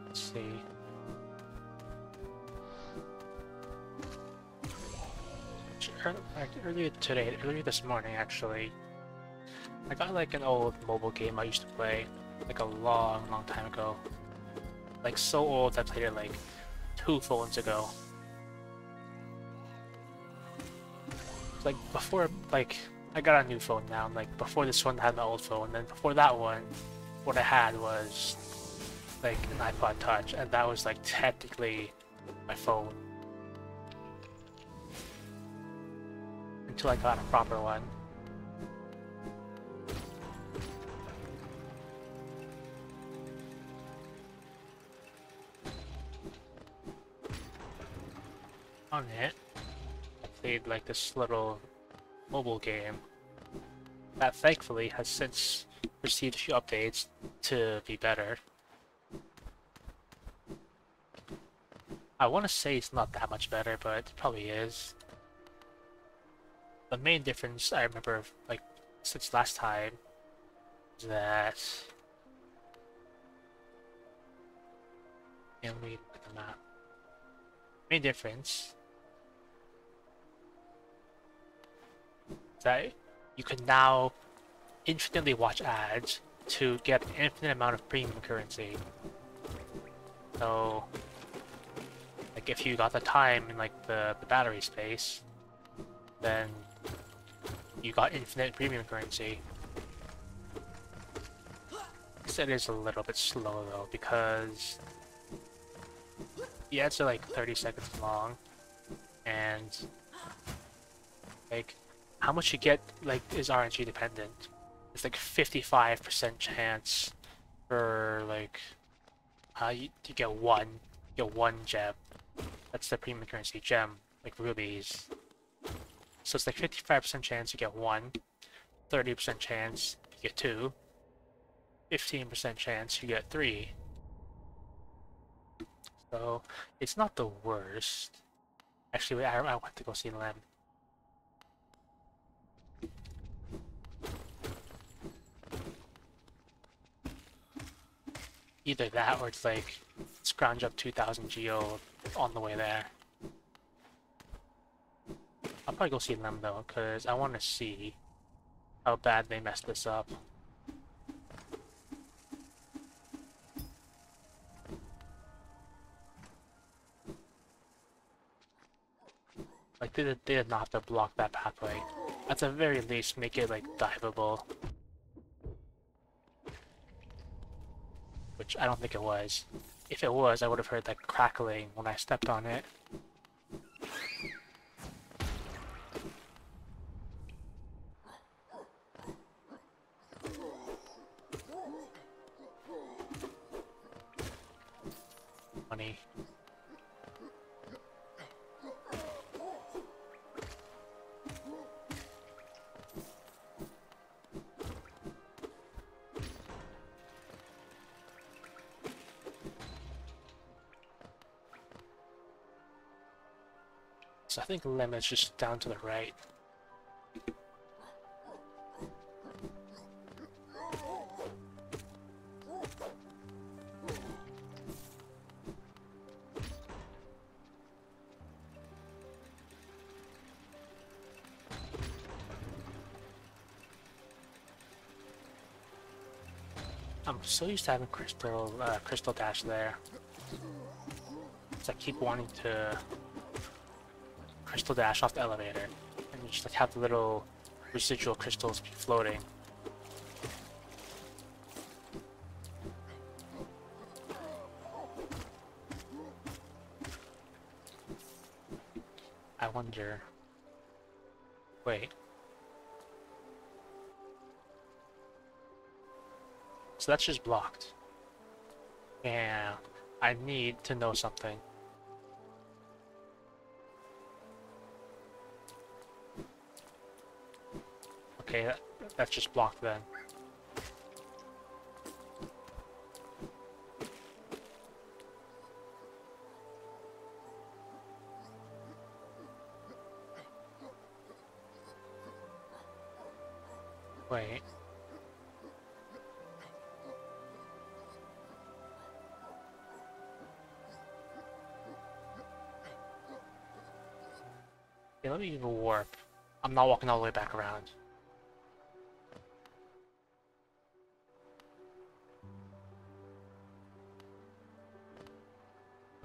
Let's see. Earlier this morning actually, I got like an old mobile game I used to play like a long time ago. Like so old I played it like 2 phones ago. It's like before, like I got a new phone now. Like before this one I had my old phone, and then before that one, what I had was like an iPod Touch, and that was like technically my phone. Until I got a proper one. On it, I played like this little mobile game that thankfully has since received a few updates to be better. I want to say it's not that much better, but it probably is. The main difference I remember, like, since last time is that... Let me look at the map. Main difference is that you can now infinitely watch ads to get an infinite amount of premium currency. So, like, if you got the time in, like, the battery space, then you got infinite premium currency. It is a little bit slow though, because the ads are like 30 seconds long, and like how much you get like is RNG dependent. It's like 55% chance for like you get one gem. That's the premium currency gem, like rubies. So it's like 55% chance you get 1, 30% chance you get 2, 15% chance you get 3. So it's not the worst. Actually, wait, I want to go see Lem. Either that or it's like scrounge up 2,000 geo on the way there. I'll probably go see them though, because I want to see how bad they messed this up. Like they did not have to block that pathway. At the very least, make it like diveable. Which I don't think it was. If it was, I would have heard that crackling when I stepped on it. money. So I think Lim is just down to the right. I'm so used to having crystal dash there. So I keep wanting to crystal dash off the elevator and just like have the little residual crystals floating. I wonder. Wait. So that's just blocked. Yeah, I need to know something. Okay, that's just blocked then. Wait. Okay, let me even warp. I'm not walking all the way back around.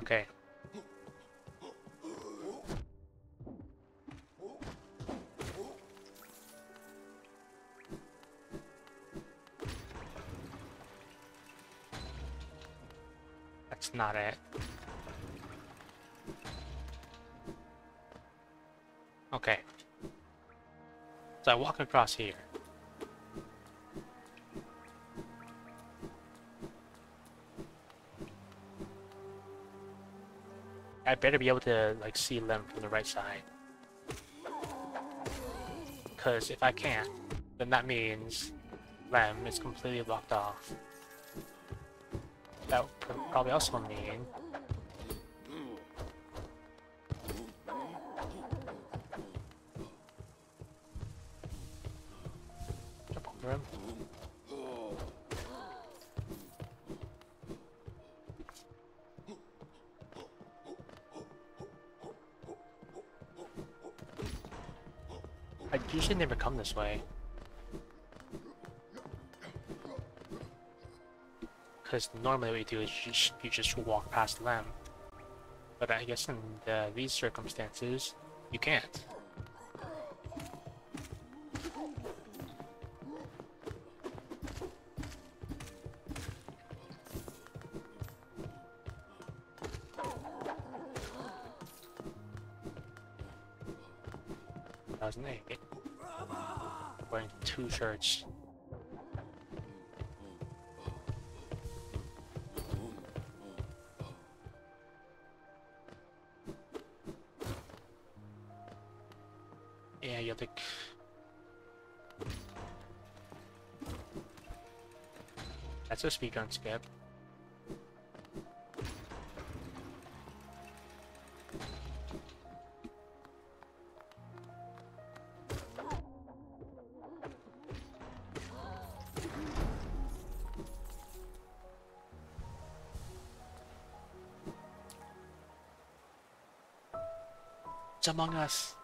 Okay. That's not it. Okay. So I walk across here. I better be able to like see Lem from the right side. Because if I can't, then that means Lem is completely blocked off. That would probably also mean jump over him. I usually never come this way. Because normally what you do is you just walk past them. But I guess in these circumstances, you can't. That was an 8. Wearing 2 shirts. Yeah, you'll think. That's a speedrun skip. It's Among Us.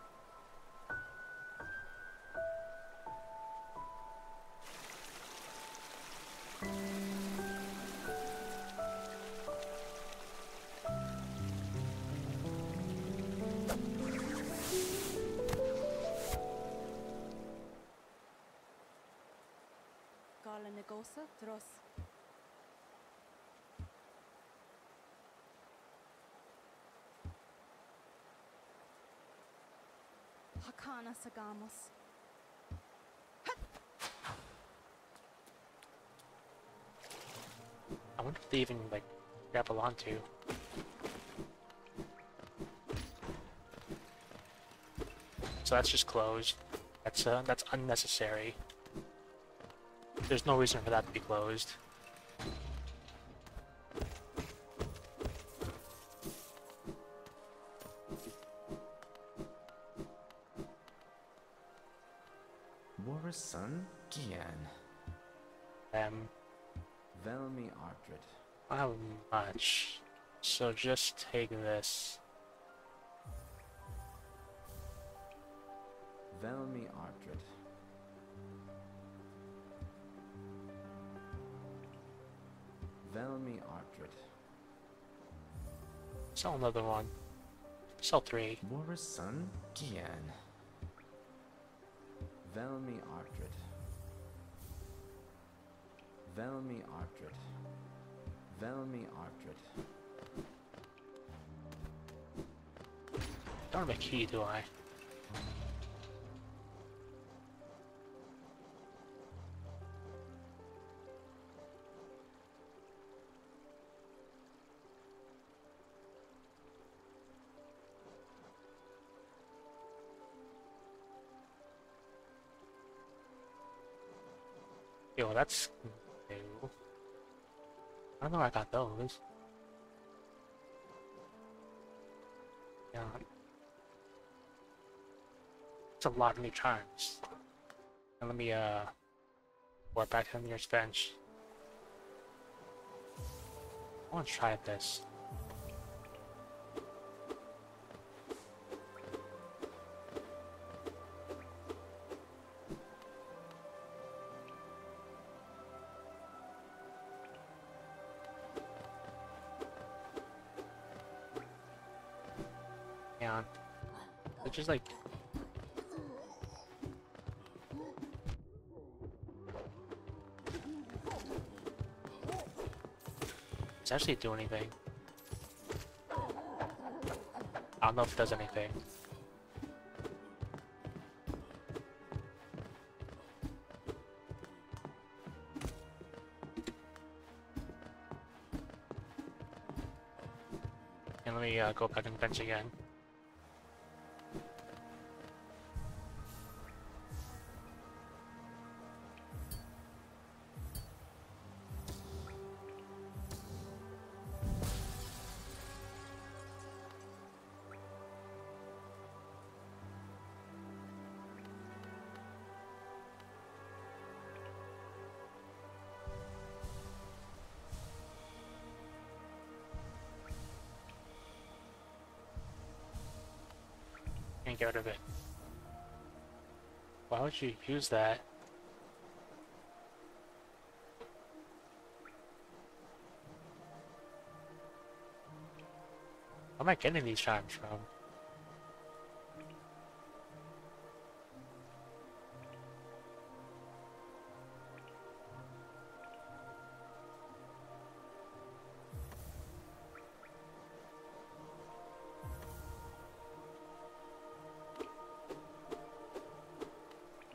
Gala negosa dros. Hakana sagamos. I wonder if they even like grapple onto. so that's just closed. That's unnecessary. There's no reason for that to be closed. Warson Gian. Velmi Ardred. I don't have much, so just take this. Velmi Ardred. Velmi Ardred. Sell another one. Sell 3. Warson Gian. Velmi Ardred. Velmi Ardred. Velmi Ardred. Don't have a key, do I? Yo, that's new. I don't know where I got those. Yeah. It's a lot of new charms. And let me work back to the nearest bench. I want to try this. Yeah. It's just like does it actually do anything? I don't know if it does anything. And let me go back on the bench again. And get rid of it. Why would you use that? Where am I getting these charms from?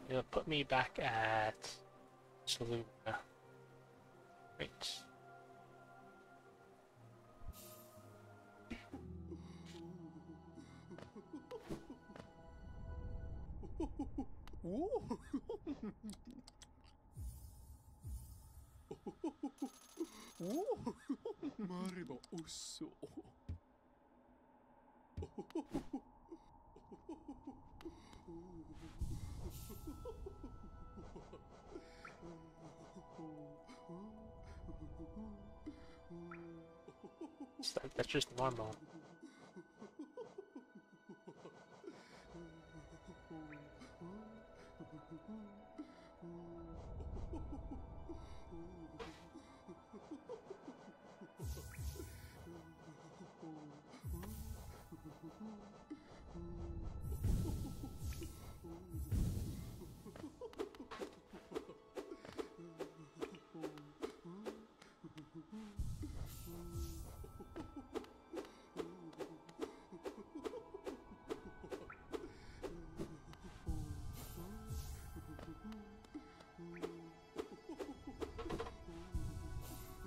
It'll put me back at Saluna. Wait. Mariba usso. That's just normal.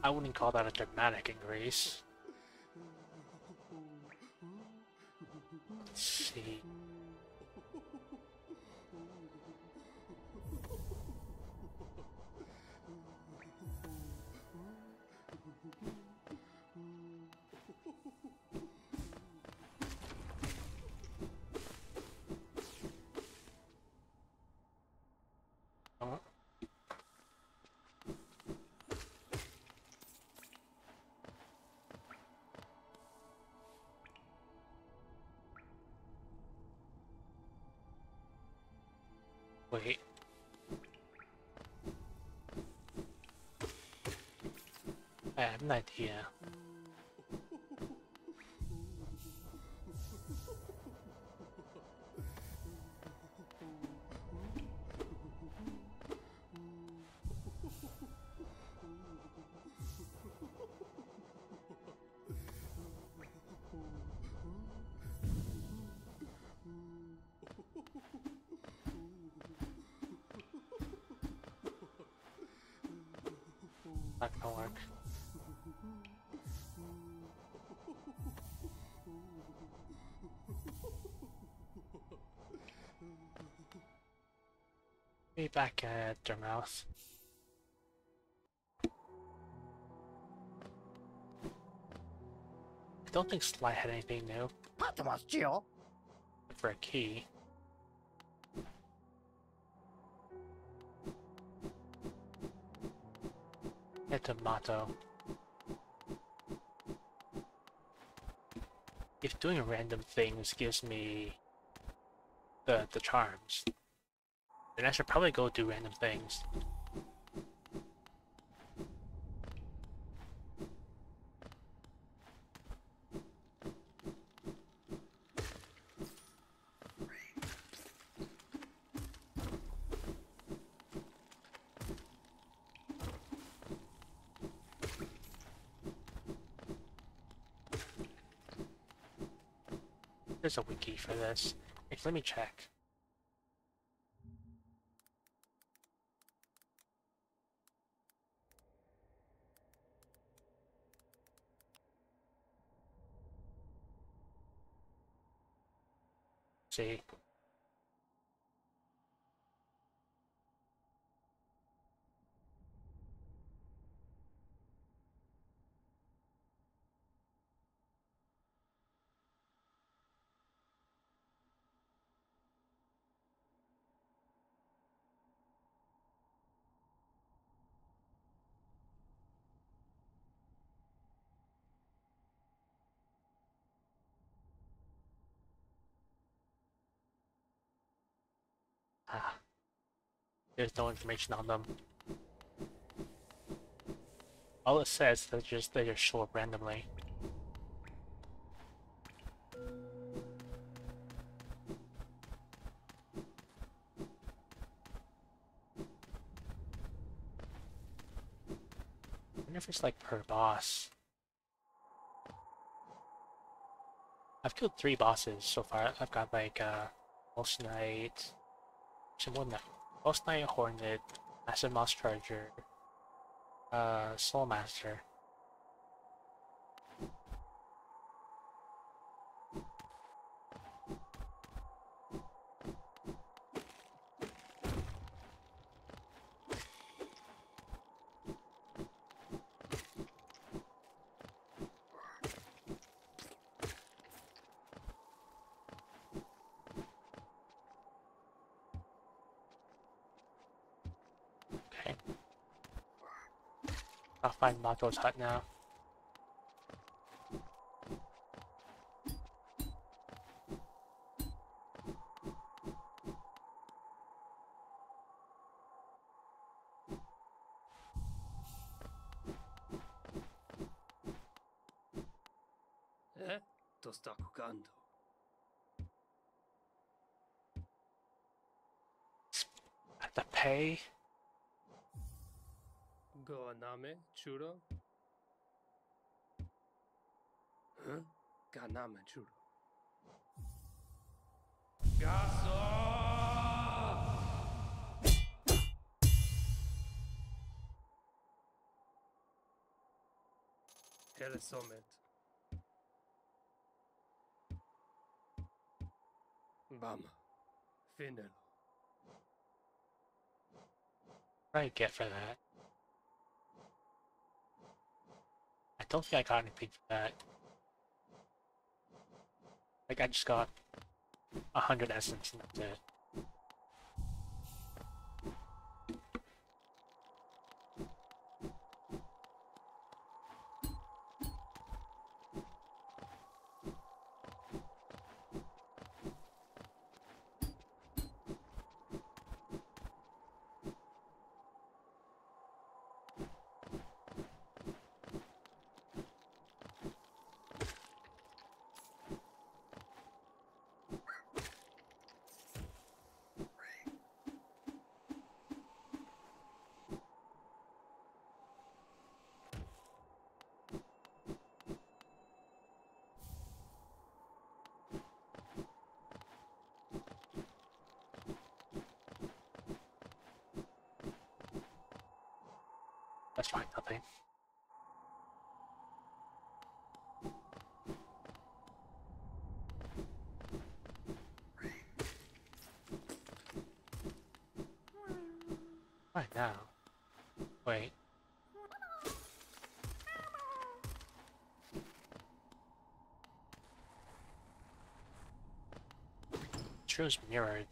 I wouldn't call that a dramatic increase. Let's see. Wait. I have an idea. Not gonna work. Be back at their mouth. I don't think Sly had anything new for a key. A tomato. If doing random things gives me the charms, then I should probably go do random things. There's a wiki for this. Wait, let me check. See. Ah. There's no information on them. All it says is they just show up randomly. I wonder if it's like per boss. I've killed 3 bosses so far. I've got like Most Knight, actually more than that. Most Knight, Hornet, Massive Mouse Charger, Soul Master. Okay. I'll find Mato's hut now. To sta jugando. At the pay? Goaname, churo. Huh? Ganame, churo. Gaso! Telesomet. Bama. Finelo. What do I get for that? I don't think I got anything for that. Like, I just got 100 essence and that's it. Let's find nothing. Right now. Wait. True's mirrored.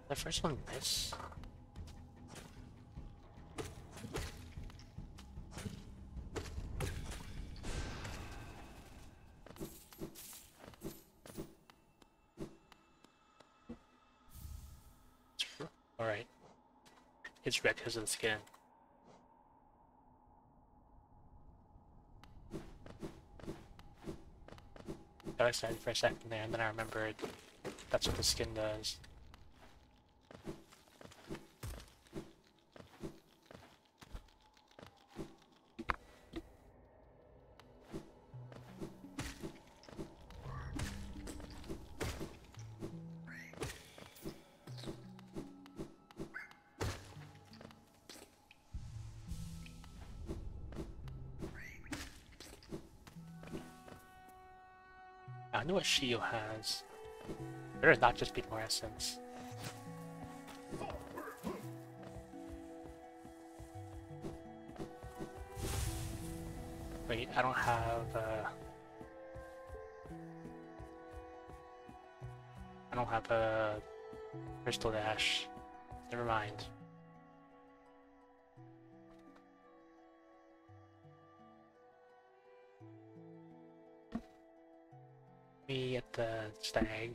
The first one miss? Alright. It's red because of the skin. Got excited for a second there, and then I remembered that's what the skin does. I know what Shio has. Better not just be more essence. Wait, I don't have a crystal dash. Never mind. Me get the stag.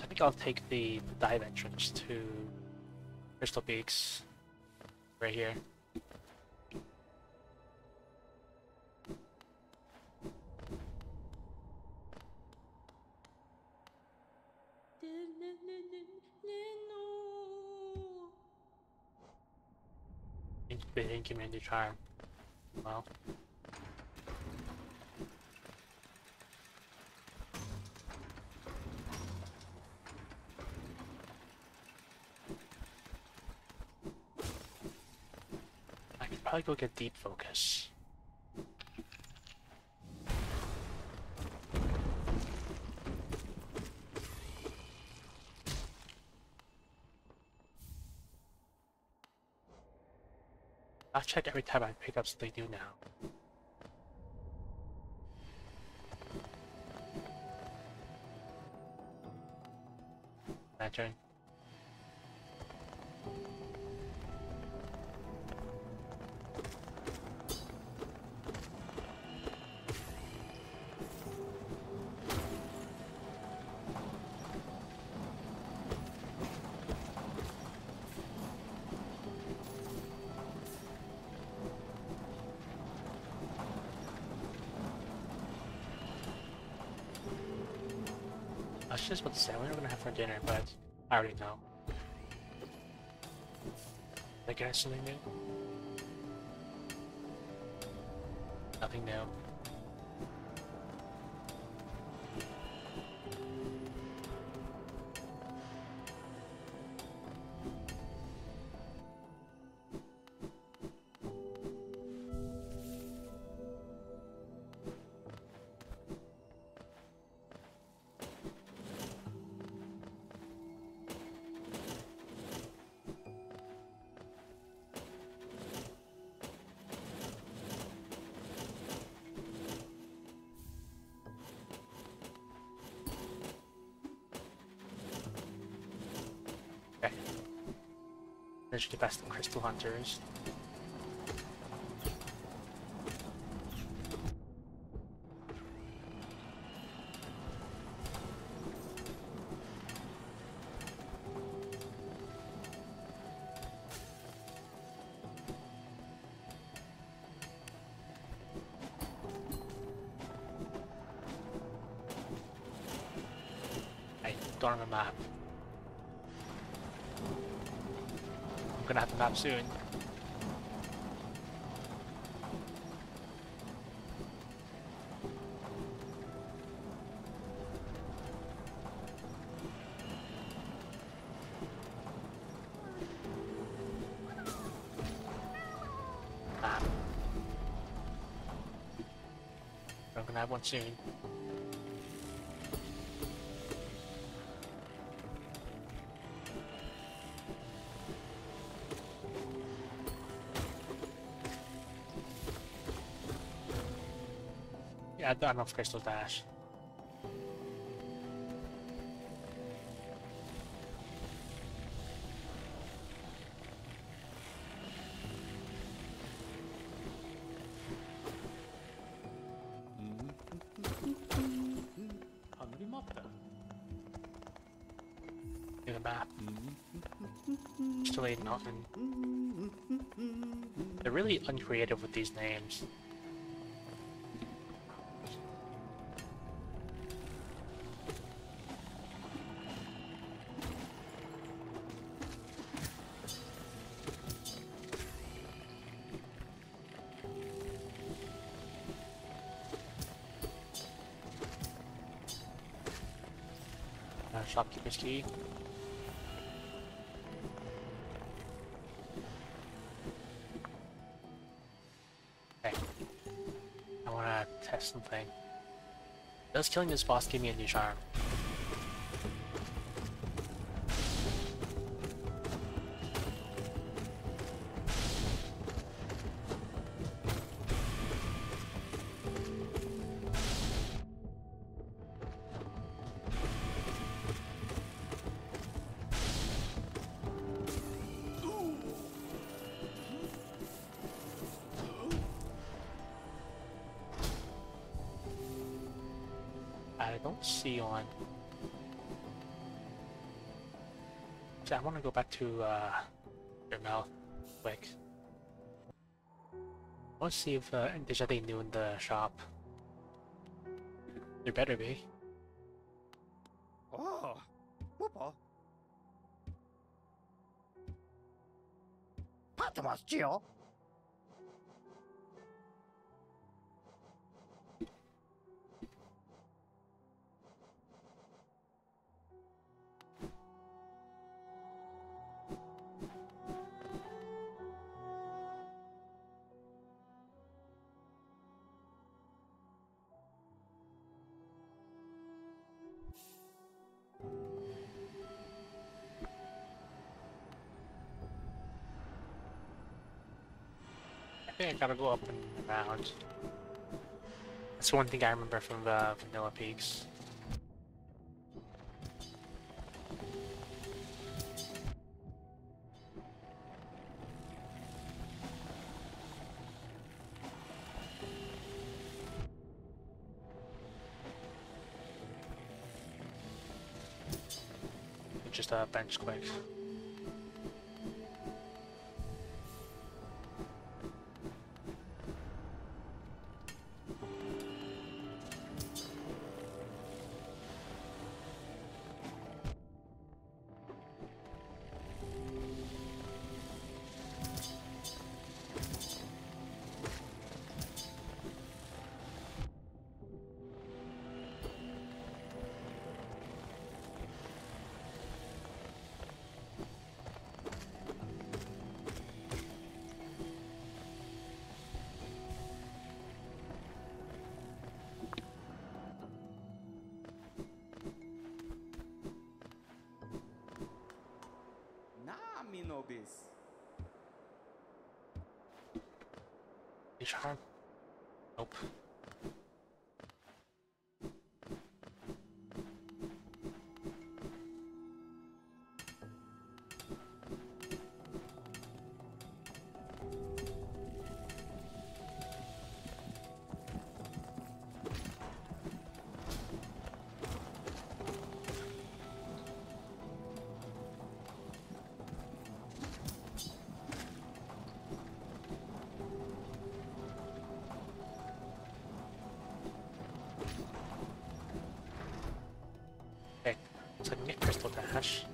I think I'll take the dive entrance to Crystal Peaks right here. The Incubator Charm. Well. I could probably go get Deep Focus. I'll check every time I pick up something new now. Lantern. I was just about to say what we're gonna have for dinner, but I already know. Did I get something new? Nothing new. Okay. There's the best crystal hunters. I don't have a map. I'm gonna have a map soon. Map. I'm gonna have one soon. Yeah, I don't know if Crystal Dash. 하늘이 맑다. In the map. Still a mountain. They're really uncreative with these names. Shopkeeper's key. Okay. I wanna test something. Does killing this boss give me a new charm? I don't see one. So I want to go back to your mouth quick. I want to see if there's anything new in the shop. There better be. Oh, 뭐봐? 파트 맞지요? think I gotta go up and around. That's one thing I remember from Vanilla Peaks. Just bench quick. Minobis. Charm? Nope. Okay, so I can get Crystal Dash.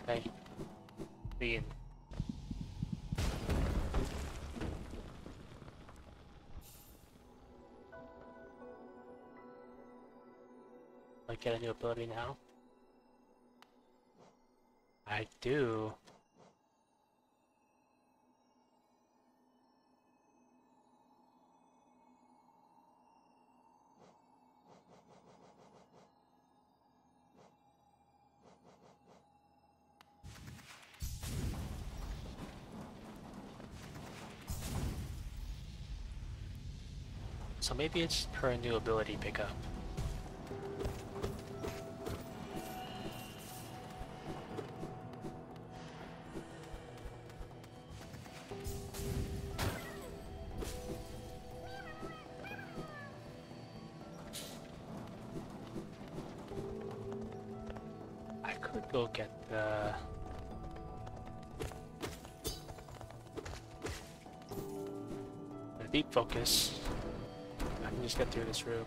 Okay. Begin. I get a new ability now? I do. So maybe it's her new ability pickup. I could go get the deep focus. I can just get through this room.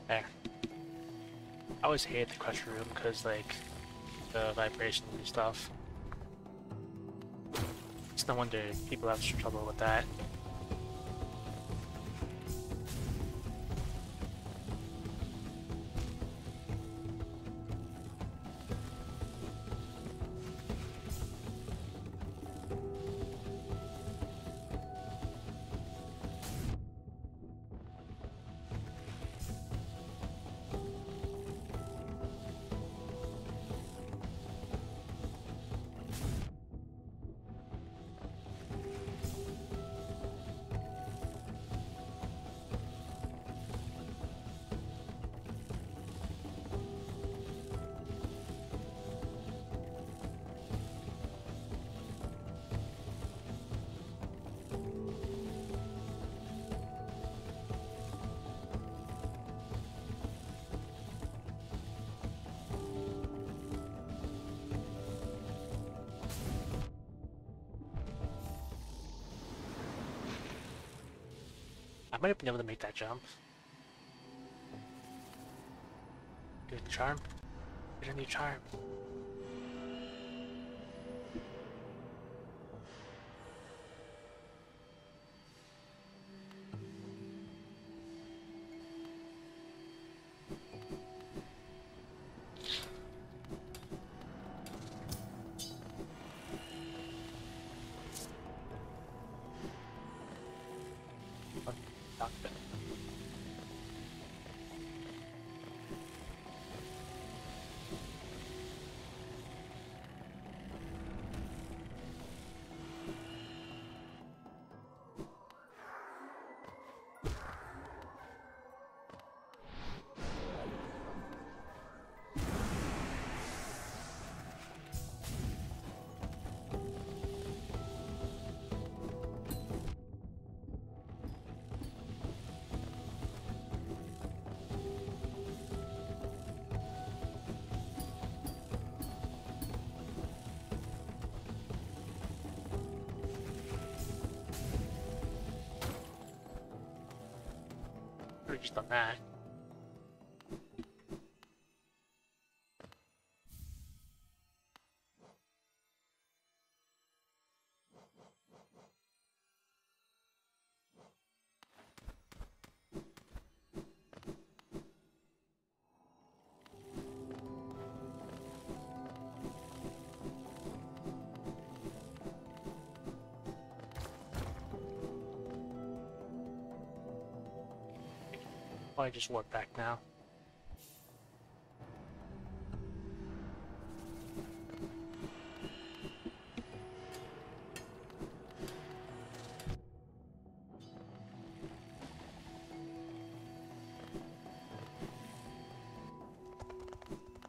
There. I always hate the crusher room because, like, the vibration and stuff. It's no wonder people have trouble with that. might have been able to make that jump. Good charm. Get a new charm. Just done that. I just warp back now.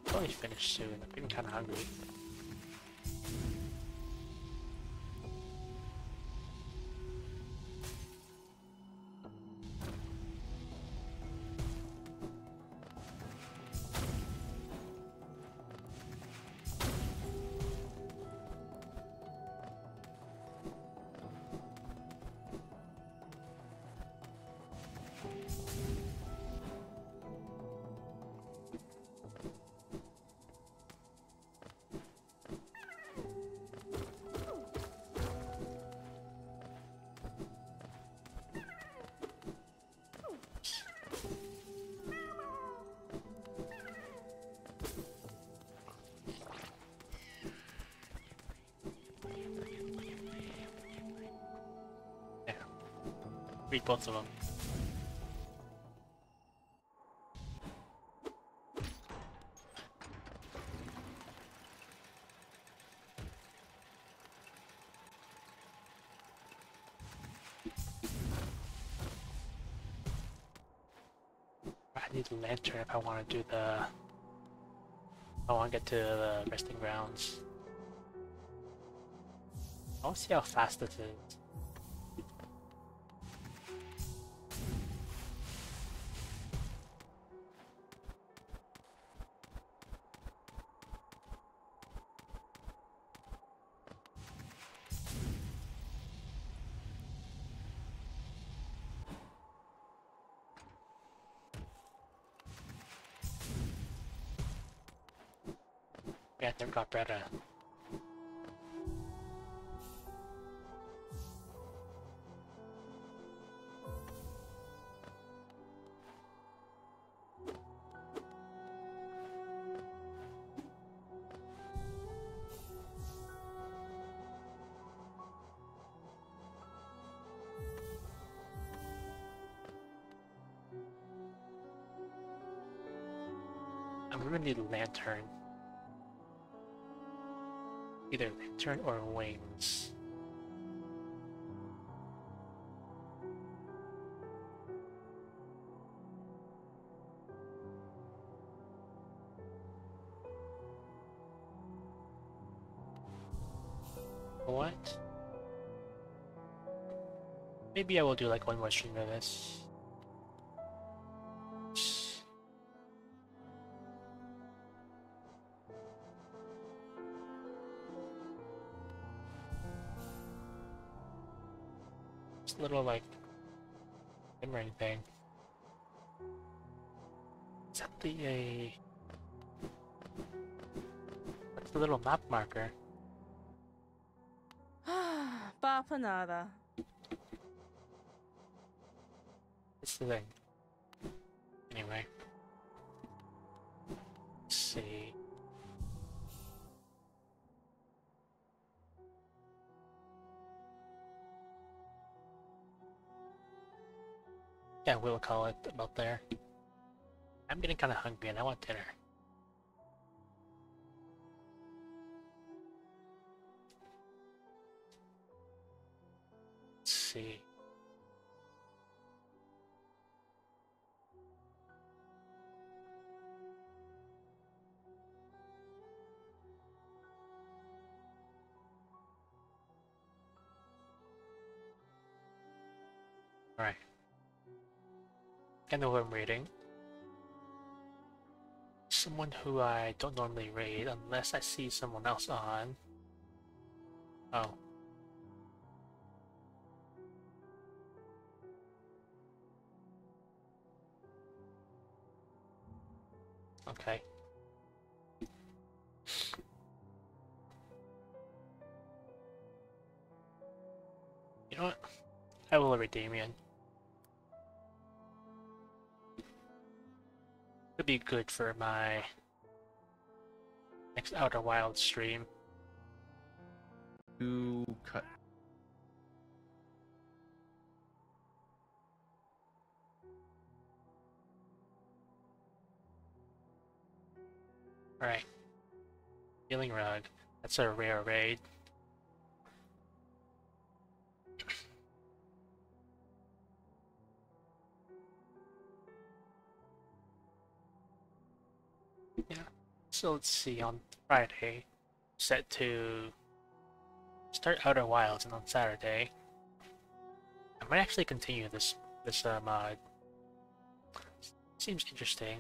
Probably finish soon. I'm getting kind of hungry. Beat both of them. I need a lantern if I want to do the... I want to get to the resting grounds. I want to see how fast this is. Yeah, it never got better. I'm gonna need a lantern. Either lantern or wings. What? Maybe I will do like one more stream of this. Little like or anything. Is that the What's the little map marker? Bapanada. It's the thing. Anyway. Let's see. Yeah, we'll call it about there. I'm getting kind of hungry and I want dinner. Let's see. Alright. I know who I'm reading. Someone who I don't normally read unless I see someone else on. Oh. Okay. You know what? I will read Damien. Could be good for my next Outer Wilds stream. You cut. Alright. Healing Rug. That's a rare raid. Yeah. So let's see, on Friday, set to start Outer Wilds, and on Saturday, I might actually continue this mod. Seems interesting.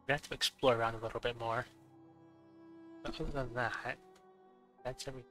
We have to explore around a little bit more. But other than that, that's everything.